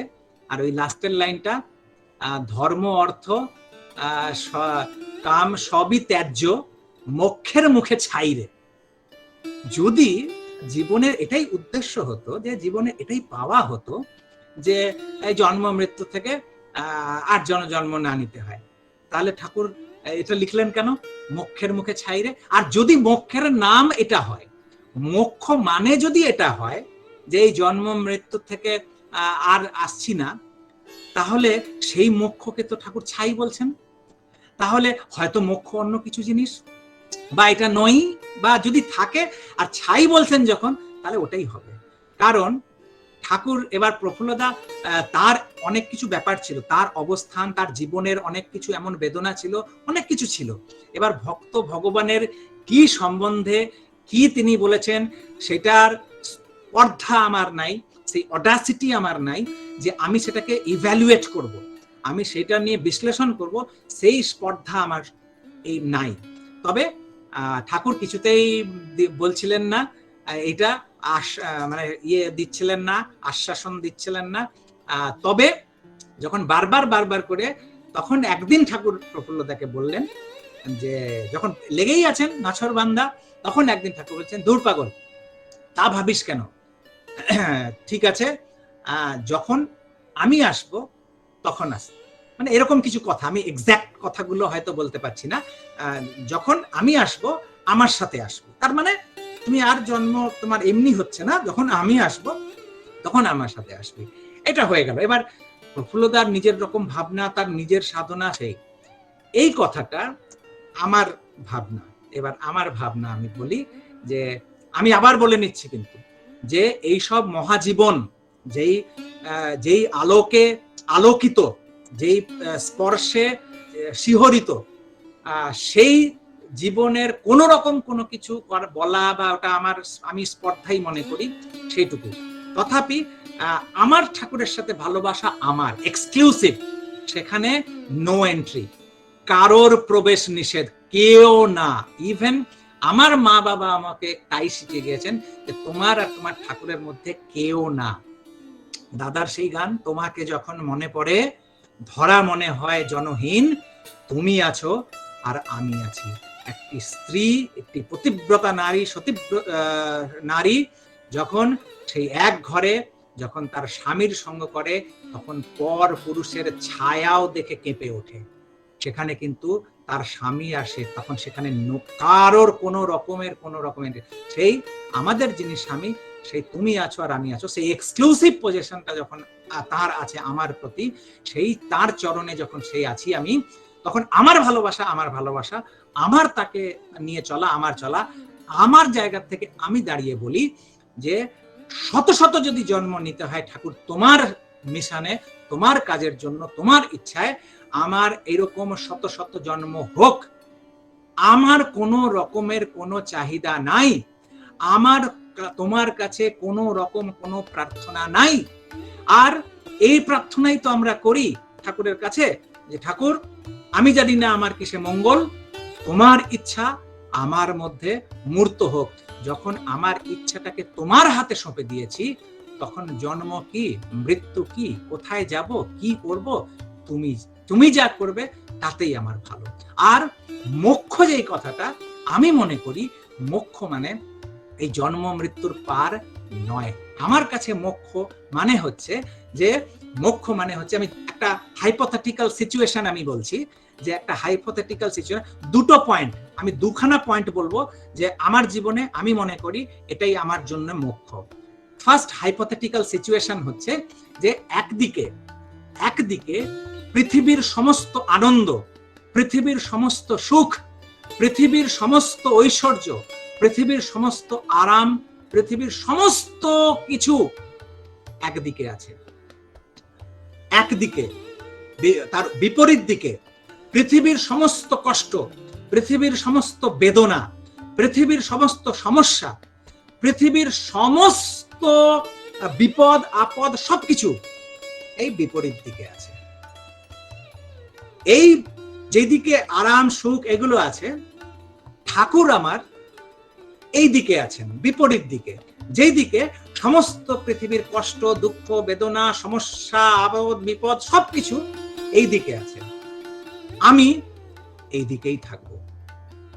আর ওই লাস্টের লাইনটা ধর্ম অর্থ কাম সবই ত্যায্য, মোক্ষের মুখে ছাইরে। যদি জীবনের এটাই উদ্দেশ্য হতো, যে জীবনে এটাই পাওয়া হতো যে এই জন্ম মৃত্যু থেকে আর জন্ম না নিতে হয়, তাহলে ঠাকুর এটা লিখলেন কেন? মোক্ষের মুখে ছাইরে। আর যদি মোক্ষের নাম এটা হয়, মোক্ষ মানে যদি এটা হয় যে এই জন্ম মৃত্যু থেকে আর আসছি না, তাহলে সেই মোক্ষকে তো ঠাকুর ছাই বলছেন। তাহলে হয়তো মোক্ষ অন্য কিছু জিনিস, বা এটা নয়, বা যদি থাকে আর ছাই বলছেন যখন, তাহলে ওটাই হবে। কারণ ঠাকুর এবার প্রফুল্লদা তার অনেক কিছু ব্যাপার ছিল, তার অবস্থান, তার জীবনের অনেক কিছু এমন বেদনা ছিল, অনেক কিছু ছিল। এবার ভক্ত ভগবানের কি সম্বন্ধে কি তিনি বলেছেন সেটার স্পর্ধা আমার নাই, সেই অডাসিটি আমার নাই যে আমি সেটাকে ইভ্যালুয়েট করব, আমি সেটা নিয়ে বিশ্লেষণ করব, সেই স্পর্ধা আমার এই নাই। তবে ঠাকুর কিছুতেই বলছিলেন না এটা, মানে দিচ্ছিলেন না, আশ্বাসন দিচ্ছিলেন না। তবে যখন বারবার করে, তখন একদিন ঠাকুর প্রফুল্লদাকে বললেন যে যখন লেগেই আছেন নাছর বান্দা, তখন একদিন ঠাকুর বলছেন, দূর পাগল, তা ভাবিস কেন, ঠিক আছে যখন আমি আসব তখন আস। মানে এরকম কিছু কথা, আমি এক্সাক্ট কথাগুলো হয়তো বলতে পারছি না, যখন আমি আসব আমার সাথে আসবো, তার মানে তুমি আর জন্ম তোমার এমনি হচ্ছে না, যখন আমি আসব তখন আমার সাথে আসবি। এটা হয়ে গেল। এবার প্রফুল্লদার নিজের রকম ভাবনা, তার নিজের সাধনা, সেই এই কথাটা আমার ভাবনা। এবার আমার ভাবনা আমি বলি যে, আমি আবার বলে নিচ্ছি কিন্তু, যে এই সব মহাজীবন, যেই আলোকে আলোকিত, যেই স্পর্শে শিহরিত, সেই জীবনের কোন রকম কোনো কিছু বলা বা ওটা আমি স্পর্ধাই মনে করি, সেইটুকু। তথাপি আমার ঠাকুরের সাথে ভালোবাসা আমার এক্সক্লুসিভ, সেখানে নো এন্ট্রি, কারোর প্রবেশ নিষেধ, কেউ না। ইভেন আমার মা বাবা আমাকে তাই শিখিয়ে গিয়েছেন যে তোমার আর তোমার ঠাকুরের মধ্যে কেউ না। দাদার সেই গান, তোমাকে যখন মনে পড়ে ধরা মনে হয় জনহীন, তুমি আছো আর আমি আছি। একটি স্ত্রী, একটি পতিব্রতা নারী, নারী যখন সেই এক ঘরে যখন তার স্বামীর সঙ্গ করে, তখন পর পুরুষের ছায়াও দেখে কেঁপে ওঠে। সেখানে কিন্তু তার স্বামী আসে, তখন সেখানে কারোর কোনো রকমের সেই আমাদের যিনি স্বামী, সেই তুমি আছো আর আমি আছো, সেই এক্সক্লুসিভ পজিশনটা যখন তার আছে আমার প্রতি, সেই তার চরণে যখন সেই আছি আমি, তখন আমার ভালোবাসা, আমার তাকে নিয়ে চলা, আমার জায়গা থেকে আমি দাঁড়িয়ে বলি যে শত শত যদি জন্ম নিতে হয় ঠাকুর তোমার মিশনে, তোমার কাজের জন্য, তোমার ইচ্ছায়, আমার এরকম শত শত জন্ম হোক, আমার কোনো রকমের কোনো চাহিদা নাই, আমার তোমার কাছে কোনো রকম কোনো প্রার্থনা নাই। আর এই প্রার্থনাই তো আমরা করি ঠাকুরের কাছে, যে ঠাকুর আমি জানি না আমার কিসে মঙ্গল, তোমার ইচ্ছা আমার মধ্যে মূর্ত হোক। যখন আমার ইচ্ছাটাকে তোমার হাতে সঁপে দিয়েছি, তখন জন্ম কি, মৃত্যু কি, কোথায় যাব, কি করব, তুমি যা করবে তাতেই আমার ভালো। আর মোক্ষ যেই কথাটা, আমি মনে করি মোক্ষ মানে এই জন্ম মৃত্যুর পার নয়। আমার কাছে মোক্ষ মানে হচ্ছে যে, আমি একটা হাইপোথেটিক্যাল সিচুয়েশন আমি বলছি, যে একটা হাইপোথেটিক্যাল সিচুয়েশন, দুটো পয়েন্ট, আমি দুখানা পয়েন্ট বলবো যে আমার জীবনে আমি মনে করি এটাই আমার জন্য মোক্ষ। ফার্স্ট হাইপোথেটিক্যাল সিচুয়েশন হচ্ছে যে একদিকে পৃথিবীর সমস্ত আনন্দ, পৃথিবীর সমস্ত সুখ, পৃথিবীর সমস্ত ঐশ্বর্য, পৃথিবীর সমস্ত আরাম, পৃথিবীর সমস্ত কিছু একদিকে আছে। একদিকে তার বিপরীত দিকে পৃথিবীর সমস্ত কষ্ট, পৃথিবীর সমস্ত বেদনা, পৃথিবীর সমস্ত সমস্যা, পৃথিবীর সমস্ত বিপদ আপদ, সবকিছু এই বিপরীত দিকে আছে। এই যেদিকে আরাম সুখ এগুলো আছে, ঠাকুর আমার এই দিকে আছেন, বিপরীত দিকে, যেই দিকে সমস্ত পৃথিবীর কষ্ট, দুঃখ, বেদনা, সমস্যা, আপদ বিপদ সবকিছু এই দিকে আছে। আমি এই দিকেই থাকবো।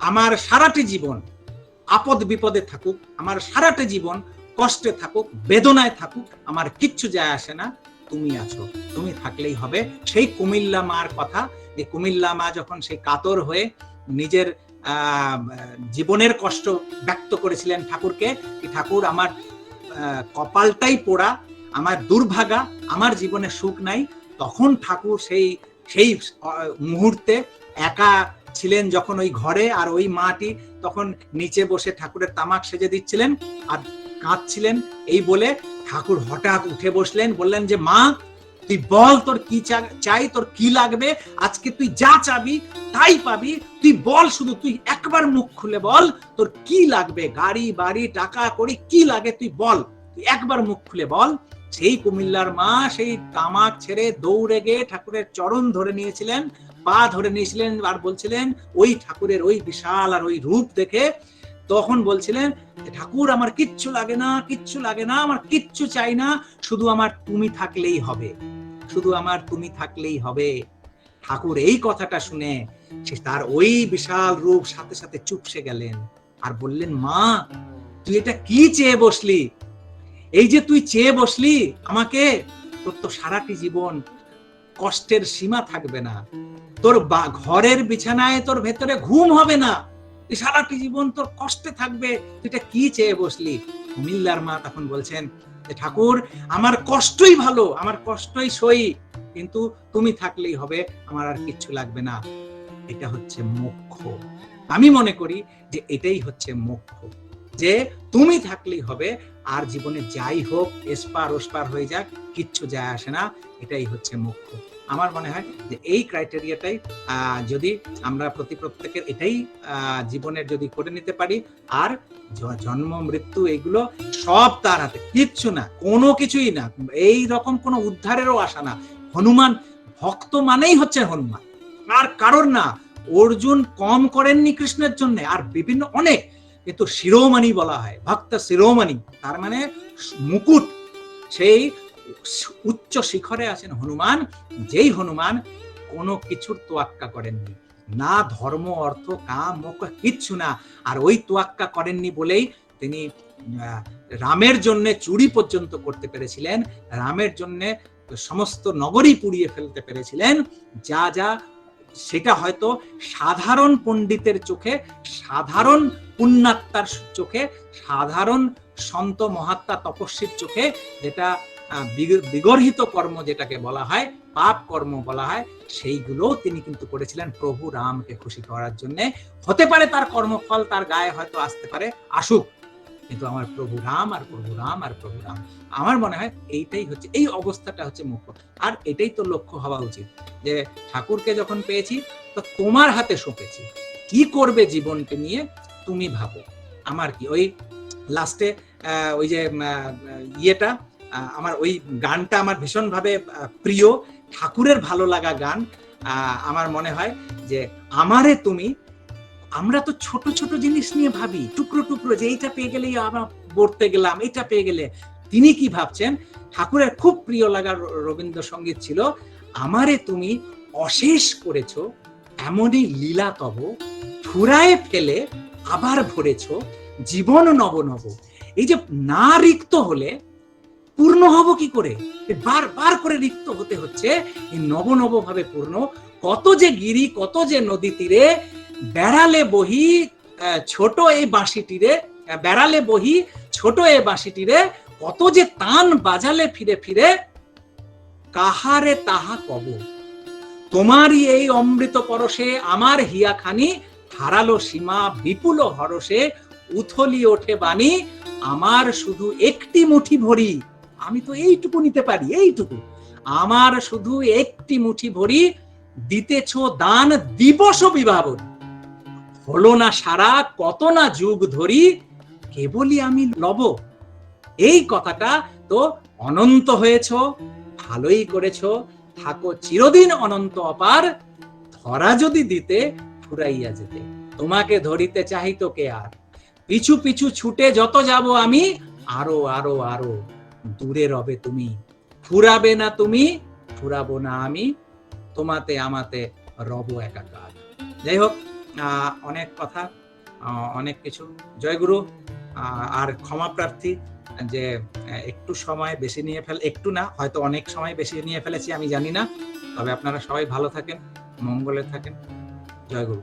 আমার সারাটি জীবন আপদ বিপদে থাকুক, আমার সারাটা জীবন কষ্টে থাকুক, বেদনায় থাকুক, আমার কিচ্ছু যায় আসে না, তুমি আছো, তুমি থাকলেই হবে। সেই কুমিল্লা মার কথা, যে কুমিল্লা মা যখন সেই কাতর হয়ে নিজের জীবনের কষ্ট ব্যক্ত করেছিলেন ঠাকুরকে, ঠাকুর আমার কপালটাই পোড়া, আমার দুর্ভাগা, আমার জীবনে সুখ নাই, তখন ঠাকুর সেই সেই মুহূর্তে একা ছিলেন যখন ওই ঘরে, আর ওই মাটি তখন নিচে বসে ঠাকুরের তামাক সেজে দিচ্ছিলেন আর কাঁদছিলেন। এই বলে ঠাকুর হঠাৎ উঠে বসলেন, বললেন যে মা তুই বল তোর কি চাই, তোর কি লাগবে, আজকে তুই যা চাবি তাই পাবি, তুই বল, শুধু তুই একবার মুখ খুলে বল তোর কি লাগবে, গাড়ি বাড়ি টাকা কড়ি কি লাগে তুই বল, তুই একবার মুখ খুলে বল। সেই কুমিল্লার মা সেই তামাক ছেড়ে দৌড়ে গিয়ে ঠাকুরের চরণ ধরে নিয়েছিলেন, পা ধরে নিয়েছিলেন, আর বলছিলেন ওই ঠাকুরের ওই বিশাল আর ওই রূপ দেখে তখন বলছিলেন ঠাকুর আমার কিচ্ছু লাগে না, কিচ্ছু লাগে না, আমার কিচ্ছু চাই না, শুধু আমার তুমি থাকলেই হবে, শুধু আমার তুমি থাকলেই হবে। ঠাকুর এই কথাটা শুনে তার ওই বিশাল রূপ সাথে সাথে চুপসে গেলেন আর বললেন মা তুই এটা কি চেয়ে বসলি, এই যে তুই চেয়ে বসলি আমাকে, তোর তো সারাটি জীবন কষ্টের সীমা থাকবে না, তোর ঘরের বিছানায় তোর ভেতরে ঘুম হবে না, সারাটি জীবন তোর কষ্টে থাকবে, তুই এটা কি চেয়ে বসলি। কুমিল্লার মা তখন বলছেন ঠাকুর আমার কষ্টই ভালো, আমার কষ্টই সই, কিন্তু তুমি থাকলেই হবে, আমার আর কিচ্ছু লাগবে না। এটা হচ্ছে মোক্ষ। আমি মনে করি যে এটাই হচ্ছে মোক্ষ, যে তুমি থাকলেই হবে, আর জীবনে যাই হোক এসপার ওসপার হয়ে যাক কিচ্ছু যায় আসে না, এটাই হচ্ছে মোক্ষ। আমার মনে হয় যে এই ক্রাইটেরিয়াটাই যদি আমরা প্রত্যেকের এটাই জীবনের যদি করে নিতে পারি, আর জন্ম মৃত্যু এগুলো সব তার হাতে, কিচ্ছু না, কোনো কিছুই না, এই রকম কোনো উদ্ধারেরও আশা না। হনুমান ভক্ত মানেই হচ্ছে হনুমান, আর কারোর না। অর্জুন কম করেননি কৃষ্ণের জন্য, আর বিভিন্ন অনেক, কিন্তু শিরোমণি বলা হয়, ভক্ত শিরোমণি, তার মানে মুকুট, সেই উচ্চ শিখরে আছেন হনুমান, যেই হনুমান কোনো কিছুর তোয়াক্কা করেননি, না ধর্ম অর্থ কাম মোক্ষ কিচ্ছু না, আর ওই তোয়াক্কা করেননি বলেই তিনি রামের জন্য চুরি পর্যন্ত করতে পেরেছিলেন, রামের জন্য সমস্ত নগরী পুড়িয়ে ফেলতে পেরেছিলেন, যা যা সেটা হয়তো সাধারণ পণ্ডিতের চোখে, সাধারণ পুণ্যাত্মার চোখে, সাধারণ সন্ত মহাত্মা তপস্বীর চোখে যেটা বিগর্হিত কর্ম যেটাকে বলা হয়, পাপ কর্ম বলা হয়, সেইগুলো তিনি কিন্তু করেছিলেন প্রভু রামকে খুশি করার জন্য। হতে পারে তার কর্মফল তার গায়ে হয়তো আসতে পারে, আসুক, কিন্তু আমার প্রভু রাম আর প্রভু রাম আর প্রভু রাম। আমার মনে হয় এইটাই হচ্ছে, এই অবস্থাটা হচ্ছে মুখ্য, আর এটাই তো লক্ষ্য হওয়া উচিত, যে ঠাকুরকে যখন পেয়েছি তো তোমার হাতে সঁপেছি, কি করবে জীবনকে নিয়ে তুমি ভাবো, আমার কি। ওই লাস্টে ওই যে ইয়েটা, আমার ওই গানটা আমার ভীষণ ভাবে প্রিয়, ঠাকুরের ভালো লাগা গান। আমার মনে হয় যে আমারে তুমি, আমরা তো ছোট ছোট জিনিস নিয়ে ভাবি, টুকরো টুকরো, যে এইটা পেয়ে গেলেই আমরা পড়তে গেলাম, এইটা পেয়ে গেলে। তিনি কি ভাবছেন, ঠাকুরের খুব প্রিয় লাগা রবীন্দ্রসঙ্গীত ছিল, আমারে তুমি অশেষ করেছো এমনই লীলা তব, ফুরায়ে ফেলে আবার ভরেছো জীবন নব নব। এই যে না রিক্ত হলে পূর্ণ হব কি করে, বারবার করে রিক্ত হতে হচ্ছে, এই নব নব ভাবে পূর্ণ। কত যে গিরি, কত যে নদী তীরে, বেড়ালে বহি ছোট এই বাঁশিটিরে, বেড়ালে বহি ছোট এই বাঁশিটিরে, কত যে তান বাজালে ফিরে ফিরে, কাহারে তাহা কব, তোমারই এই অমৃত পরশে আমার হিয়াখানি, হারালো সীমা বিপুল হরসে, উথলি ওঠে বাণী, আমার শুধু একটি মুঠি ভরি, আমি তো এইটুকু নিতে পারি, এইটুকু, আমার শুধু একটি মুঠি ভরি, দিতেছ দান দিবস বিভাবন, হলো না সারা কত না যুগ ধরি, কেবলই আমি লব। এই কথাটা তো অনন্ত হয়েছ, ভালোই করেছ, থাকো চিরদিন অনন্ত অপার, ধরা যদি দিতে ফুরাইয়া যেতে, তোমাকে ধরিতে চাহিত কে আর, পিছু পিছু ছুটে যত যাব আমি, আরো আরো আরো দূরে রবে তুমি, ফুরাবে না তুমি, ফুরাবো না আমি, তোমাতে আমাতে রব একাকার। যাই হোক, অনেক কথা অনেক কিছু। জয়গুরু। আর ক্ষমা প্রার্থী যে একটু সময় বেশি নিয়ে একটু না, হয়তো অনেক সময় বেশি নিয়ে ফেলেছি, আমি জানি না। তবে আপনারা সবাই ভালো থাকেন, মঙ্গলে থাকেন। জয়গুরু।